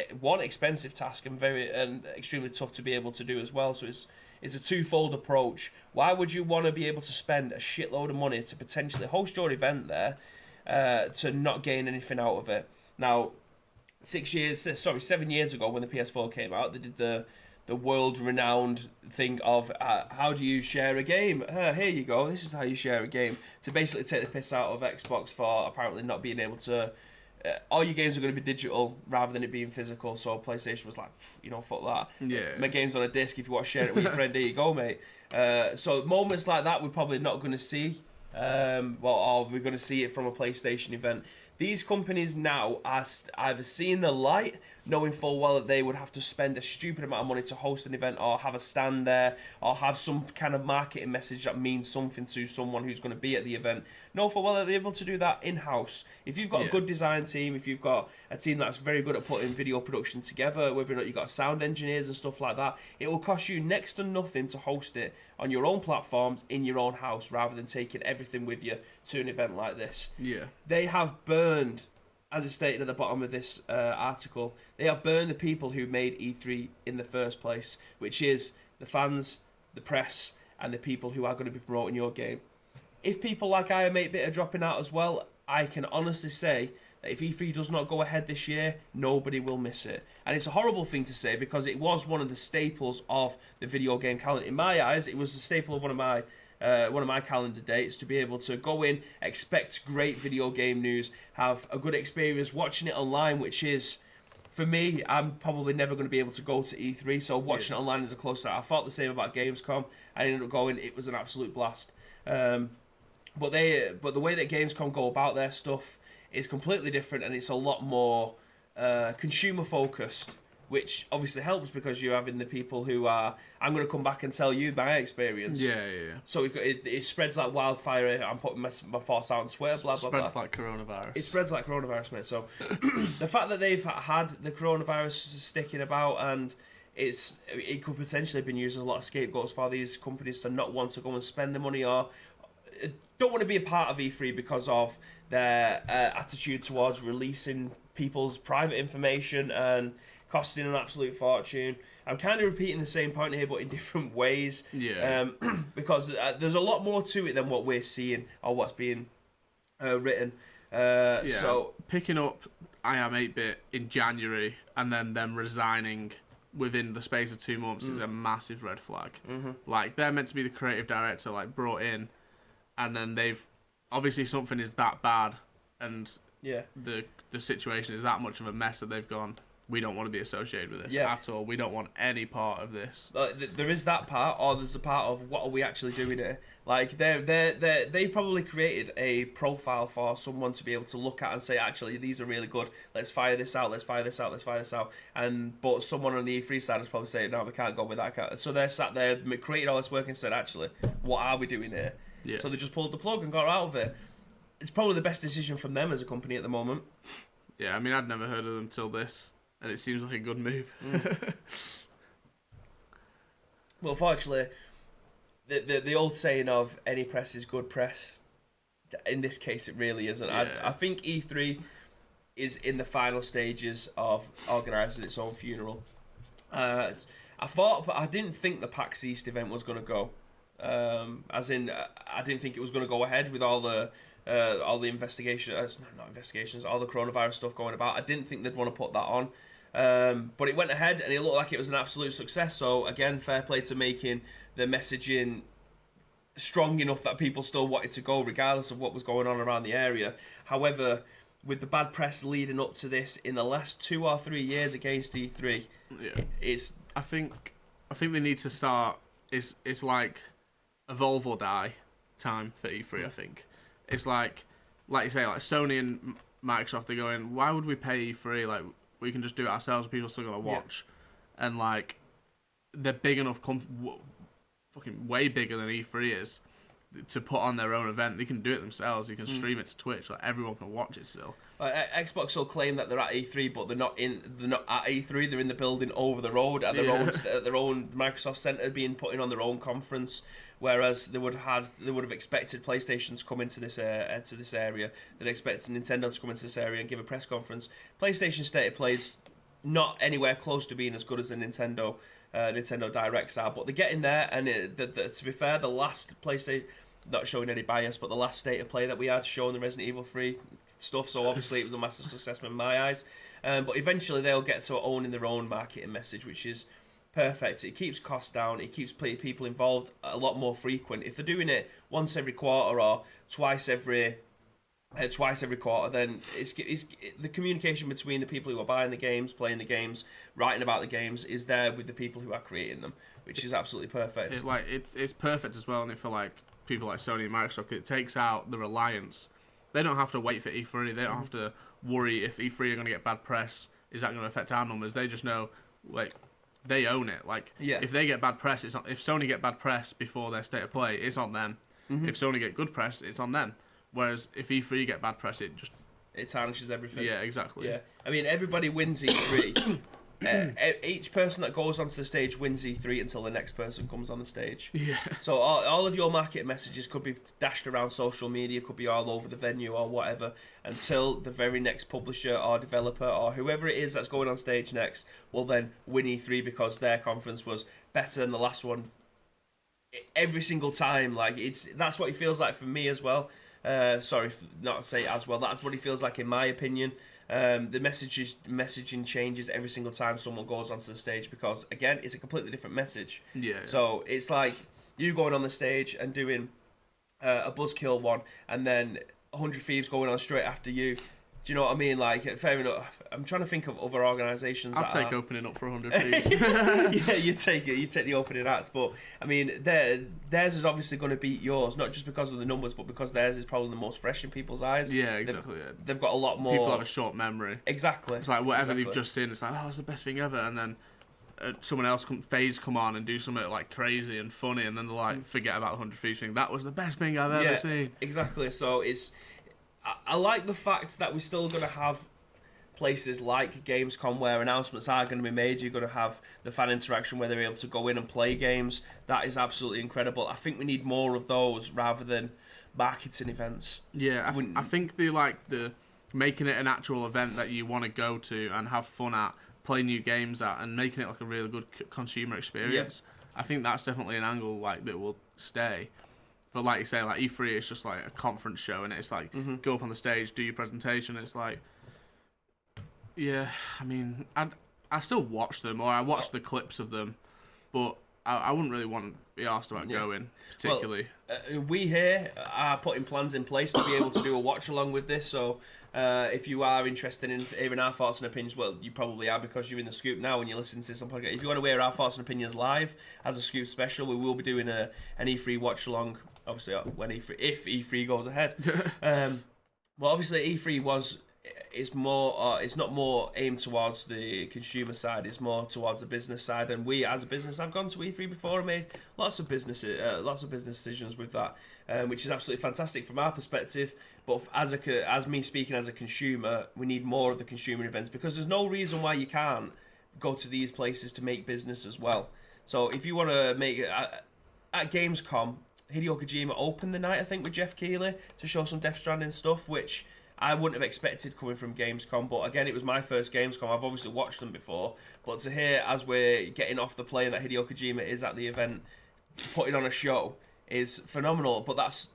expensive task and extremely tough to be able to do as well. So it's a twofold approach. Why would you want to be able to spend a shitload of money to potentially host your event there to not gain anything out of it? Now, 7 years ago when the PS4 came out, they did the world-renowned thing of how do you share a game? Here you go, this is how you share a game. To basically take the piss out of Xbox for apparently not being able to... all your games are going to be digital rather than it being physical. So PlayStation was like, fuck that. Yeah. My game's on a disc. If you want to share it with your friend, there you go, mate. So moments like that we're probably not going to see. Or we're going to see it from a PlayStation event. These companies now are either seeing the light, knowing full well that they would have to spend a stupid amount of money to host an event or have a stand there or have some kind of marketing message that means something to someone who's going to be at the event. Know full well that they're able to do that in-house. If you've got a good design team, if you've got a team that's very good at putting video production together, whether or not you've got sound engineers and stuff like that, it will cost you next to nothing to host it on your own platforms in your own house rather than taking everything with you to an event like this. Yeah. They have burned, as is stated at the bottom of this article, they have burned the people who made E3 in the first place, which is the fans, the press, and the people who are going to be promoting your game. If people like I Am 8-Bit are dropping out as well, I can honestly say that if E3 does not go ahead this year, nobody will miss it. And it's a horrible thing to say because it was one of the staples of the video game calendar. In my eyes, it was the staple of one of my calendar dates, to be able to go in, expect great video game news, have a good experience watching it online, which is, for me, I'm probably never going to be able to go to E3, so watching it online is a close second. I thought the same about Gamescom. I ended up going, it was an absolute blast. But the way that Gamescom go about their stuff is completely different, and it's a lot more consumer focused, which obviously helps because you're having the people who are, I'm going to come back and tell you my experience. Yeah. So it spreads like wildfire. I'm putting my thoughts out on Twitter, blah, blah, blah. Spreads like coronavirus. It spreads like coronavirus, mate. So the fact that they've had the coronavirus sticking about and it could potentially have been used as a lot of scapegoats for these companies to not want to go and spend the money or don't want to be a part of E3 because of their attitude towards releasing people's private information and costing an absolute fortune. I'm kind of repeating the same point here, but in different ways. Yeah. Because there's a lot more to it than what we're seeing or what's being written. So picking up I Am 8-Bit in January and then them resigning within the space of 2 months is a massive red flag. Mm-hmm. Like, they're meant to be the creative director, like, brought in, and then they've obviously something is that bad and the situation is that much of a mess that they've gone, we don't want to be associated with this at all. We don't want any part of this. There is that part, or there's a part of what are we actually doing here. Like they probably created a profile for someone to be able to look at and say, actually, these are really good. Let's fire this out. Let's fire this out. Let's fire this out. But someone on the E3 side is probably saying, no, we can't go with that. So they're sat there, created all this work and said, actually, what are we doing here? Yeah. So they just pulled the plug and got out of it. It's probably the best decision from them as a company at the moment. Yeah, I mean, I'd never heard of them till this. And it seems like a good move. Well, fortunately, the old saying of any press is good press, in this case it really isn't. Yeah. I think E3 is in the final stages of organising its own funeral. I didn't think the PAX East event was going to go. As in, I didn't think it was going to go ahead with all the investigations, all the coronavirus stuff going about. I didn't think they'd want to put that on. But it went ahead and it looked like it was an absolute success. So again, fair play to making the messaging strong enough that people still wanted to go regardless of what was going on around the area. However, with the bad press leading up to this in the last 2 or 3 years against E3, it's... I think they need to start... It's like evolve or die time for E3, I think. It's like you say, like Sony and Microsoft, they're going, why would we pay E3? Like, we can just do it ourselves, people are still going to watch. Yeah. And, like, they're big enough, fucking way bigger than E3 is, to put on their own event. They can do it themselves. You can stream it to Twitch. Like, everyone can watch it still. Xbox will claim that they're at E3, but they're not at E3. They're in the building over the road at their own Microsoft Center, putting on their own conference. Whereas they would have expected PlayStation to come into this area. They'd expected Nintendo to come into this area and give a press conference. PlayStation State of Play is not anywhere close to being as good as the Nintendo Directs are, but they're getting there. And to be fair, the last PlayStation, not showing any bias, but the last State of Play that we had showing the Resident Evil 3 stuff, so obviously it was a massive success in my eyes. But eventually they'll get to owning their own marketing message, which is perfect. It keeps costs down. It keeps people involved a lot more frequent. If they're doing it once every quarter or twice every quarter, then it's the communication between the people who are buying the games, playing the games, writing about the games is there with the people who are creating them, which is absolutely perfect. It's perfect as well, and for like people like Sony and Microsoft, it takes out the reliance. They don't have to wait for E3. They don't have to worry if E3 are going to get bad press. Is that going to affect our numbers? They just know, like, they own it. Like, if they get bad press, if Sony get bad press before their State of Play, it's on them. If Sony get good press, it's on them. Whereas if E3 get bad press, it tarnishes everything. Yeah, exactly. Yeah, I mean, everybody wins E3. Each person that goes onto the stage wins E3 until the next person comes on the stage. Yeah. So all of your market messages could be dashed around social media, could be all over the venue or whatever, until the very next publisher or developer or whoever it is that's going on stage next will then win E3 because their conference was better than the last one every single time. Like, that's what it feels like for me as well. Sorry, not to say it as well. That's what it feels like in my opinion. The messaging changes every single time someone goes onto the stage because, again, it's a completely different message. Yeah. So it's like you going on the stage and doing a Buzzkill one, and then 100 Thieves going on straight after you. Do you know what I mean? Like, fair enough. I'm trying to think of other organisations. I'll take opening up for 100 Thieves. Yeah, you take it. You take the opening act. But, I mean, theirs is obviously going to beat yours, not just because of the numbers, but because theirs is probably the most fresh in people's eyes. Yeah, exactly. They've got a lot more... People have a short memory. Exactly. It's like whatever they've just seen, it's like, oh, it's the best thing ever. And then someone else, FaZe come on and do something like crazy and funny, and then they're like, forget about the 100 Thieves thing. That was the best thing I've ever seen. Exactly. So I like the fact that we're still going to have places like Gamescom where announcements are going to be made. You're going to have the fan interaction where they're able to go in and play games. That is absolutely incredible. I think we need more of those rather than marketing events. Yeah, I think the making it an actual event that you want to go to and have fun at, play new games at, and making it like a really good consumer experience. Yeah. I think that's definitely an angle like that will stay. But like you say, like E3 is just like a conference show, and it's like go up on the stage, do your presentation. It's like, yeah, I mean, I still watch them, or I watch the clips of them, but I wouldn't really want to be asked about going particularly. Well, we here are putting plans in place to be able to do a watch along with this. So if you are interested in hearing our thoughts and opinions, well, you probably are because you're in the Scoop now and you're listening to this on podcast. If you want to hear our thoughts and opinions live as a Scoop special, we will be doing an E3 watch along. Obviously, if E3 goes ahead. Well, obviously E3 it's not more aimed towards the consumer side. It's more towards the business side. And we, as a business, I've gone to E3 before and made lots of business decisions with that, which is absolutely fantastic from our perspective. But as me speaking as a consumer, we need more of the consumer events because there's no reason why you can't go to these places to make business as well. So if you want to make it at Gamescom, Hideo Kojima opened the night, I think, with Jeff Keighley to show some Death Stranding stuff, which I wouldn't have expected coming from Gamescom. But again, it was my first Gamescom. I've obviously watched them before. But to hear, as we're getting off the plane, that Hideo Kojima is at the event putting on a show is phenomenal. But that's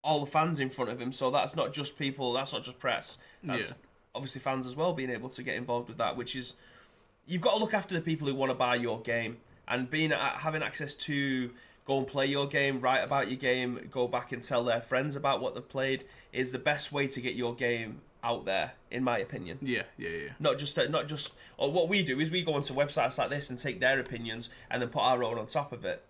all the fans in front of him. So that's not just people, that's not just press. That's obviously fans as well being able to get involved with that, which is you've got to look after the people who want to buy your game, and having access to go and play your game, write about your game, go back and tell their friends about what they've played is the best way to get your game out there, in my opinion. Yeah. Not just. Or what we do is we go onto websites like this and take their opinions and then put our own on top of it.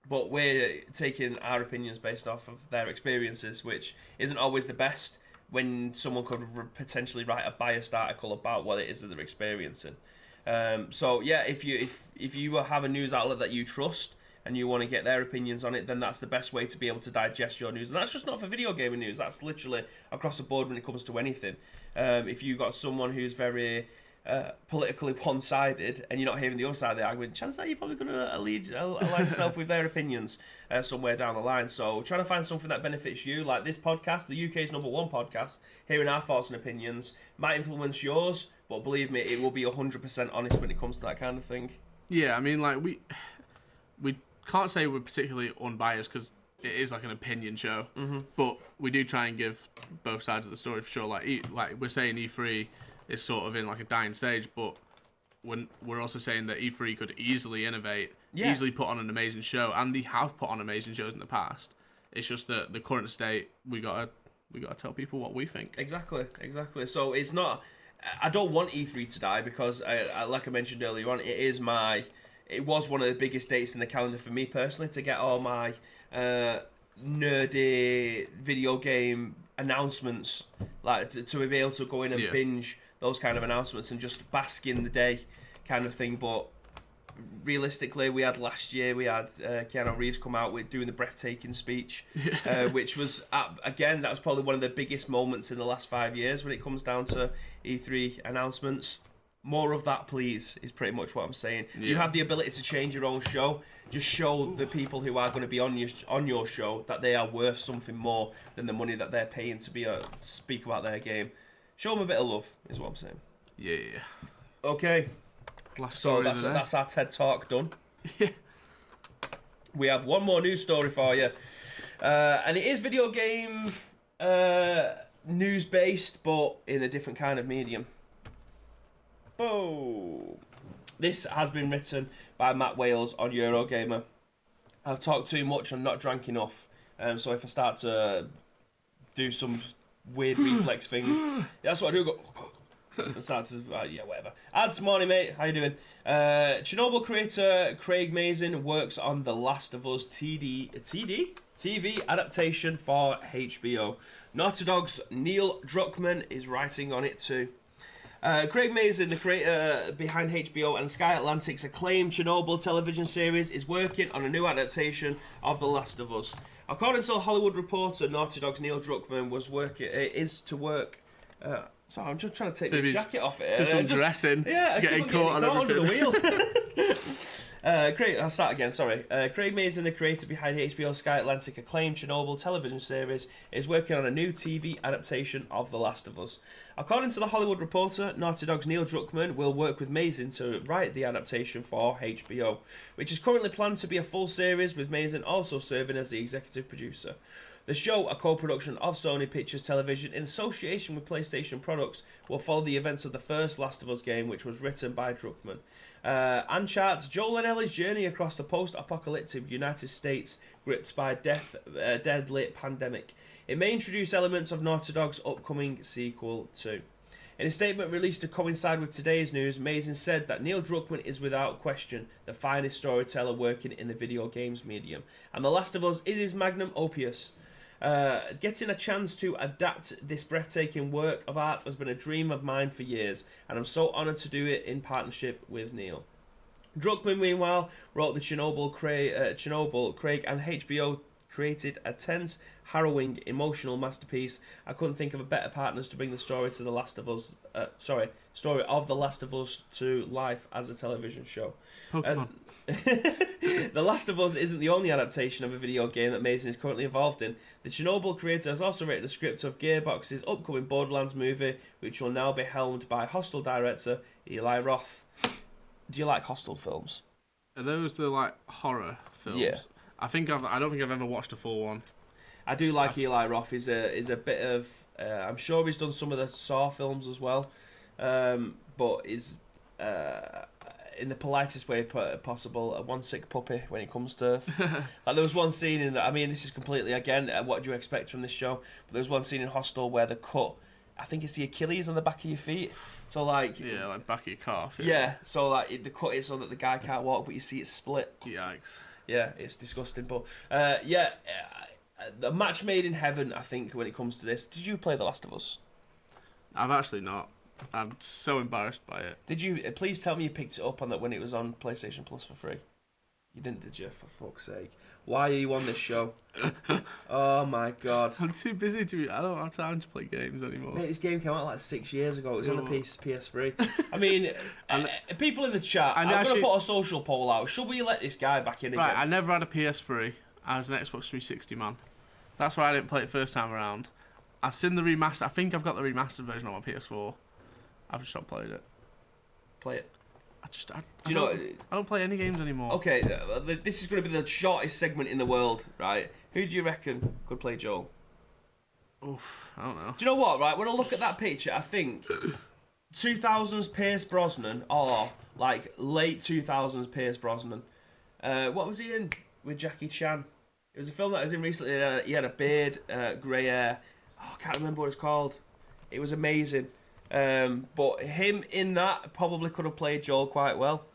But we're taking our opinions based off of their experiences, which isn't always the best when someone could potentially write a biased article about what it is that they're experiencing. So yeah, if you have a news outlet that you trust and you want to get their opinions on it, then that's the best way to be able to digest your news. And that's just not for video gaming news. That's literally across the board when it comes to anything. If you've got someone who's very politically one-sided and you're not hearing the other side of the argument, chances are you're probably going to align yourself with their opinions somewhere down the line. So trying to find something that benefits you, like this podcast, the UK's #1 podcast, hearing our thoughts and opinions might influence yours, but believe me, it will be 100% honest when it comes to that kind of thing. Yeah, I mean, like, we can't say we're particularly unbiased because it is like an opinion show, but we do try and give both sides of the story for sure. Like we're saying E3 is sort of in like a dying stage, but when we're also saying that E3 could easily innovate, easily put on an amazing show, and they have put on amazing shows in the past. It's just that the current state, we gotta tell people what we think. Exactly. So it's not. I don't want E3 to die because, like I mentioned earlier on, it was one of the biggest dates in the calendar for me personally to get all my nerdy video game announcements, like to be able to go in and binge those kind of announcements and just bask in the day kind of thing. But realistically, last year we had Keanu Reeves come out with doing the breathtaking speech, which was, again, that was probably one of the biggest moments in the last 5 years when it comes down to E3 announcements. More of that, please, is pretty much what I'm saying. Yeah. You have the ability to change your own show. Just show the people who are going to be on your show that they are worth something more than the money that they're paying to speak about their game. Show them a bit of love, is what I'm saying. Yeah. Okay. Last story so that's our TED Talk done. We have one more news story for you. And it is video game news-based, but in a different kind of medium. Boom. This has been written by Matt Wales on Eurogamer. I've talked too much and not drank enough. So if I start to do some weird reflex thing, that's what I do. Start to, whatever. Ads, morning, mate. How you doing? Chernobyl creator Craig Mazin works on The Last of Us TV adaptation for HBO. Naughty Dog's Neil Druckmann is writing on it too. Craig Mazin, the creator behind HBO and Sky Atlantic's acclaimed Chernobyl television series, is working on a new adaptation of The Last of Us. According to The Hollywood Reporter, Naughty Dog's Neil Druckmann Sorry, I'm just trying to take my jacket off it. Just undressing. Getting caught under the wheel. I'll start again, sorry. Craig Mazin, the creator behind HBO Sky Atlantic acclaimed Chernobyl television series, is working on a new TV adaptation of The Last of Us. According to The Hollywood Reporter, Naughty Dog's Neil Druckmann will work with Mazin to write the adaptation for HBO, which is currently planned to be a full series, with Mazin also serving as the executive producer. The show, a co-production of Sony Pictures Television in association with PlayStation Products, will follow the events of the first Last of Us game, which was written by Druckmann, and charts Joel and Ellie's journey across the post-apocalyptic United States gripped by deadly pandemic. It may introduce elements of Naughty Dog's upcoming sequel too. In a statement released to coincide with today's news, Mazin said that Neil Druckmann is without question the finest storyteller working in the video games medium, and The Last of Us is his magnum opus. Getting a chance to adapt this breathtaking work of art has been a dream of mine for years, and I'm so honoured to do it in partnership with Neil. Druckmann, meanwhile, wrote the Chernobyl, Craig and HBO created a tense, harrowing, emotional masterpiece. I couldn't think of a better partners to bring the story to The Last of Us. Story of The Last of Us to life as a television show. The Last of Us isn't the only adaptation of a video game that Mazin is currently involved in. The Chernobyl creator has also written a script of Gearbox's upcoming Borderlands movie, which will now be helmed by Hostel director Eli Roth. Do you like Hostel films? Are those the like horror films? Yeah. I don't think I've ever watched a full one. I do like Eli Roth. He's a bit of. I'm sure he's done some of the Saw films as well, but in the politest way possible, one sick puppy when it comes to like there was one scene in I mean this is completely again what do you expect from this show, but there was one scene in Hostel where the cut, I think it's the Achilles on the back of your feet, so like like back of your calf. Yeah, so like the cut is so that the guy can't walk, but you see it split. Yikes. Yeah, it's disgusting, but the match made in heaven, I think, when it comes to this. Did you play The Last of Us? I've actually not. I'm so embarrassed by it. Did you? Please tell me you picked it up on that when it was on PlayStation Plus for free. You didn't, did you? For fuck's sake! Why are you on this show? Oh my god! I'm too busy to. I don't have time to play games anymore. Mate, this game came out like 6 years ago. It was on the PS3. I mean, people in the chat. I'm going to put a social poll out. Should we let this guy back in again? Right, I never had a PS3. I was an Xbox 360 man. That's why I didn't play it first time around. I've seen the remaster. I think I've got the remastered version on my PS4. I've just not played it. Play it. I don't play any games anymore. Okay, this is going to be the shortest segment in the world, right? Who do you reckon could play Joel? Oof, I don't know. Do you know what, right? When I look at that picture, I think 2000s Pierce Brosnan or like late 2000s Pierce Brosnan. What was he in with Jackie Chan? It was a film that I was in recently. He had a beard, grey hair. Oh, I can't remember what it's called. It was amazing. But him in that probably could have played Joel quite well.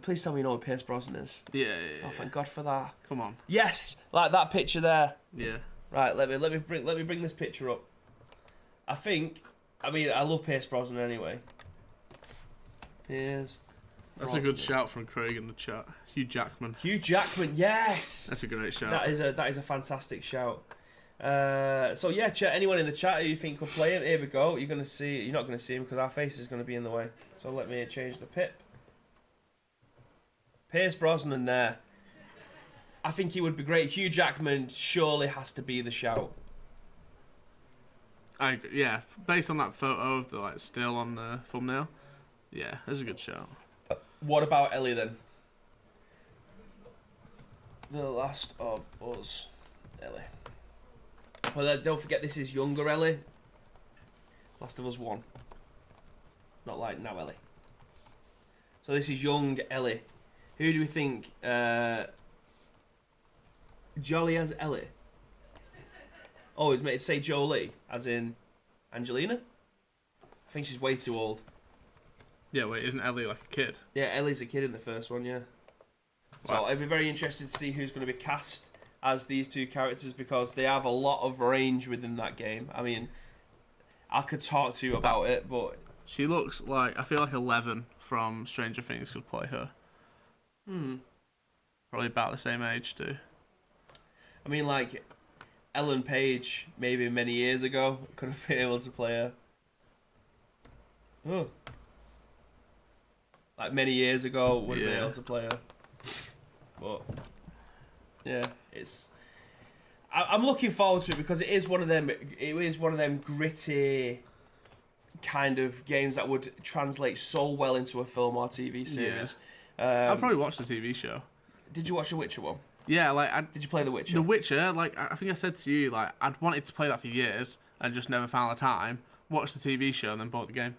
Please tell me you know what Pierce Brosnan is. Yeah. Oh, thank God for that. Come on. Yes, like that picture there. Yeah. Right, let me bring this picture up. I love Pierce Brosnan anyway. Pierce. That's a good shout from Craig in the chat. Hugh Jackman. Hugh Jackman, yes. That's a great shout. That is a fantastic shout. So yeah, anyone in the chat who you think could play him, here we go. You're not going to see him because our face is going to be in the way. So let me change the pip. Pierce Brosnan there. I think he would be great. Hugh Jackman surely has to be the shout. I agree. Yeah, based on that photo of the still on the thumbnail. Yeah, that's a good shout. What about Ellie then? The Last of Us, Ellie. Well, don't forget this is younger Ellie. Last of Us 1. Not like now Ellie. So this is young Ellie. Who do we think Jolly as Ellie? Oh, it's made to say Jolie, as in Angelina? I think she's way too old. Yeah, wait, isn't Ellie like a kid? Yeah, Ellie's a kid in the first one, yeah. Wow. So I'd be very interested to see who's going to be cast as these two characters because they have a lot of range within that game. I mean, I could talk to you about it, but... She looks like... I feel like 11 from Stranger Things could play her. Probably about the same age, too. I mean, like, Ellen Page, maybe many years ago, could have been able to play her. Oh. Like, many years ago, would have been able to play her. But... yeah, I'm looking forward to it because it is one of them. It is one of them gritty kind of games that would translate so well into a film or TV series. Yeah. I'll probably watch the TV show. Did you watch the Witcher one? Yeah, did you play The Witcher? The Witcher, I think I said to you, I'd wanted to play that for years and just never found the time. Watched the TV show and then bought the game.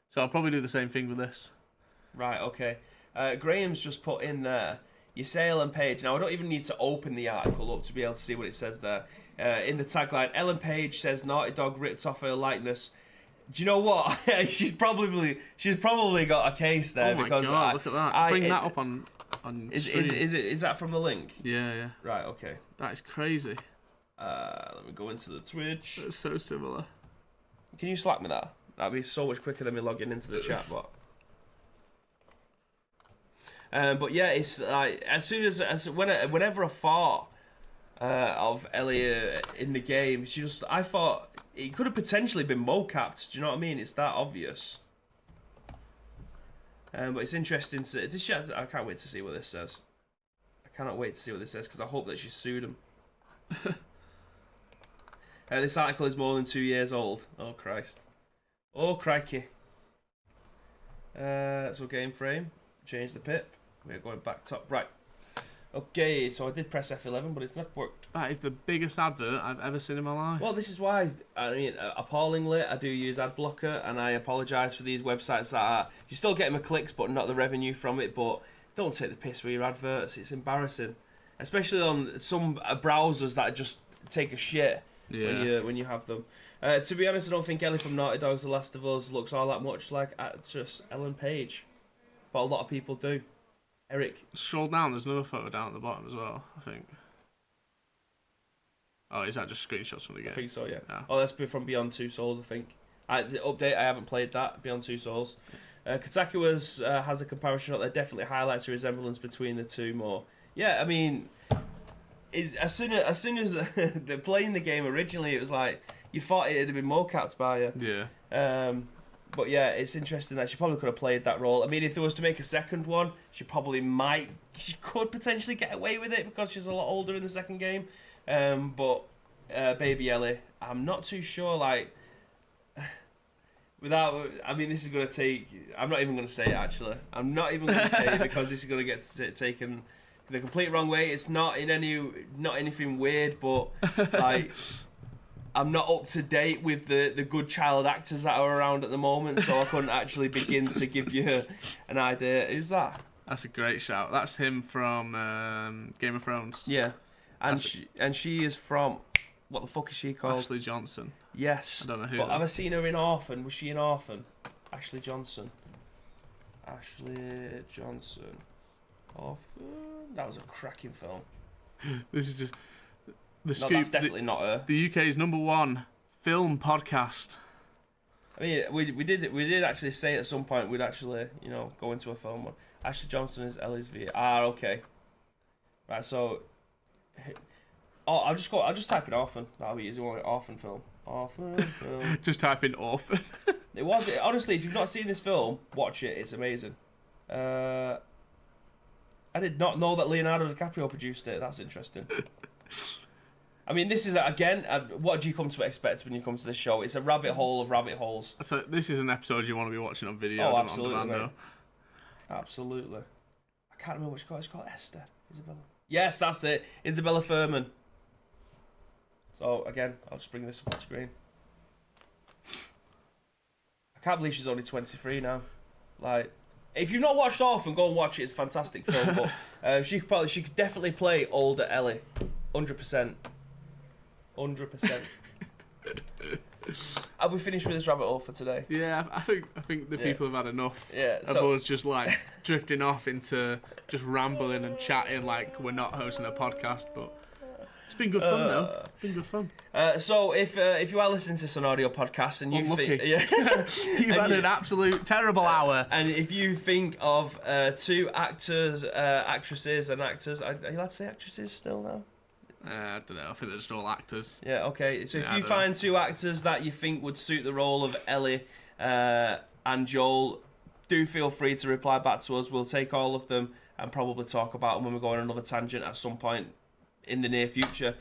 So I'll probably do the same thing with this. Right. Okay. Graham's just put in there. You say Ellen Page. Now, I don't even need to open the article up to be able to see what it says there. In the tagline, Ellen Page says Naughty Dog ripped off her likeness. Do you know what? she's probably got a case there. Oh my because God, look at that. Bring that up on is that from the link? Yeah. Right, okay. That is crazy. Let me go into the Twitch. It's so similar. Can you Slack me that? That'd be so much quicker than me logging into the chat bot. But yeah, it's like whenever I thought of Ellie in the game, I thought it could have potentially been mocapped. Do you know what I mean? It's that obvious. But it's interesting to. I can't wait to see what this says. I cannot wait to see what this says because I hope that she sued him. This article is more than 2 years old. Oh Christ. Oh crikey. So game frame. Change the pip. We're going back top right. Okay, so I did press F11, but it's not worked. That is the biggest advert I've ever seen in my life. Well, this is why, I mean, appallingly, I do use ad blocker, and I apologise for these websites that are... You're still getting the clicks, but not the revenue from it, but don't take the piss with your adverts. It's embarrassing. Especially on some browsers that just take a shit when you have them. To be honest, I don't think Ellie from Naughty Dog's The Last of Us looks all that much like actress Ellen Page. But a lot of people do. Eric. Scroll down, there's another photo down at the bottom as well, I think. Oh, is that just screenshots from the game? I think so, yeah. Oh, that's from Beyond Two Souls, I think. The update, I haven't played that, Beyond Two Souls. Kotaku has a comparison up there, definitely highlights the resemblance between the two more. Yeah, I mean, as soon as they're playing the game originally, it was like, you thought it had been mocapped by you. Yeah. But yeah, it's interesting that she probably could have played that role. I mean, if there was to make a second one, she could potentially get away with it because she's a lot older in the second game. But Baby Ellie, I'm not too sure, like, this is going to take... I'm not even going to say it, actually. I'm not even going to say it because this is going to get taken the complete wrong way. It's not anything weird, but, like... I'm not up to date with the good child actors that are around at the moment, so I couldn't actually begin to give you an idea. Who's that? That's a great shout. That's him from Game of Thrones. Yeah, and she is from... What the fuck is she called? Ashley Johnson. Yes. I don't know who. But have I seen her in Orphan? Was she in Orphan? Ashley Johnson. Orphan. That was a cracking film. This is just... The Scoop, that's definitely not her. The UK's #1 film podcast. I mean, we did actually say at some point we'd actually, go into a film one. Ashley Johnson is Ellie's V. Okay. Right, so... I'll just type in Orphan. That'll be easy. Orphan film. Orphan film. Just type in Orphan. Honestly, if you've not seen this film, watch it. It's amazing. I did not know that Leonardo DiCaprio produced it. That's interesting. I mean, this is, again, what do you come to expect when you come to this show? It's a rabbit hole of rabbit holes. So this is an episode you want to be watching on video. Oh, absolutely. On demand, absolutely. I can't remember what she called. It's called Esther. Isabella. Yes, that's it. Isabella Furman. So, again, I'll just bring this up on screen. I can't believe she's only 23 now. Like, if you've not watched Orphan, go and watch it. It's a fantastic film. But she could definitely play older Ellie. 100%. 100%. Have we finished with this rabbit hole for today? Yeah, I think the people have had enough of us just like drifting off into just rambling and chatting like we're not hosting a podcast, but it's been good fun though. It's been good fun. So if you are listening to this on audio podcast and you think you've had an absolute terrible hour, and if you think of two actors, actresses and actors, are you allowed to say actresses still now? I don't know. I think they're just all actors. Yeah, okay. So if you find two actors that you think would suit the role of Ellie and Joel, do feel free to reply back to us. We'll take all of them and probably talk about them when we go on another tangent at some point in the near future.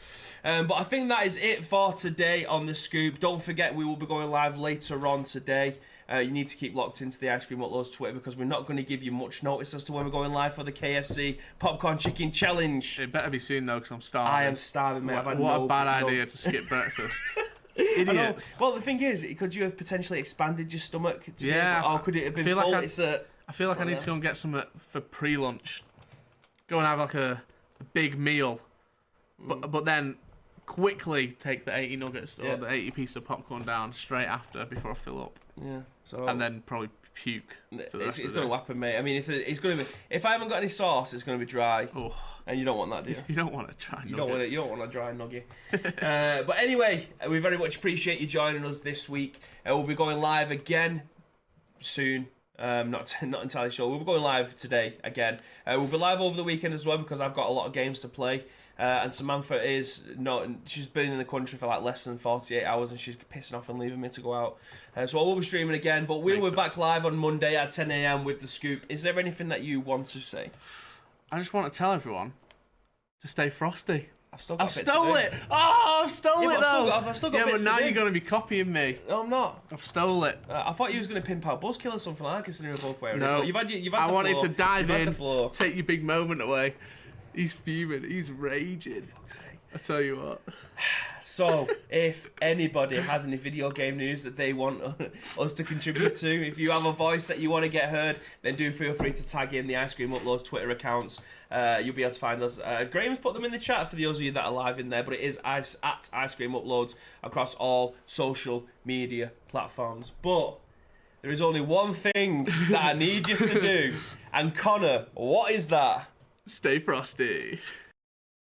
But I think that is it for today on The Scoop. Don't forget, we will be going live later on today. You need to keep locked into the Ice Cream Uploads Twitter because we're not going to give you much notice as to when we're going live for the KFC Popcorn Chicken Challenge. It better be soon though, because I'm starving. I am starving, mate. What a bad idea to skip breakfast. Idiots. Well, the thing is, could you have potentially expanded your stomach? Or could it have been full? I feel like I need to go and get some for pre-lunch. Go and have like a big meal. But then quickly take the 80 nuggets or the 80 piece of popcorn down straight after before I fill up. Yeah. So and then probably puke. It's going to happen, mate. I mean, if I haven't got any sauce, it's going to be dry. Oh. And you don't want that, do you? You don't want a dry nugget. You don't want a dry nugget. But anyway, we very much appreciate you joining us this week. We'll be going live again soon. Not entirely sure. We'll be going live today again. We'll be live over the weekend as well because I've got a lot of games to play. And Samantha is not. She's been in the country for like less than 48 hours, and she's pissing off and leaving me to go out. So I will be streaming again, but we will be back live on Monday at 10 a.m. with The Scoop. Is there anything that you want to say? I just want to tell everyone to stay frosty. I've stole it. Oh, I've stolen it though. I've still got bits but now to you're going to be copying me. No, I'm not. I've stole it. I thought you was going to pimp out Buzzkill or something like that, considering we're both wearing it. No, You've had I wanted to dive in, the floor. take your big moment away. He's fuming. He's raging. I tell you what. So, if anybody has any video game news that they want us to contribute to, if you have a voice that you want to get heard, then do feel free to tag in the Ice Cream Uploads Twitter accounts. You'll be able to find us. Graham's put them in the chat for those of you that are live in there, but it is at Ice Cream Uploads across all social media platforms. But there is only one thing that I need you to do. And Connor, what is that? Stay frosty.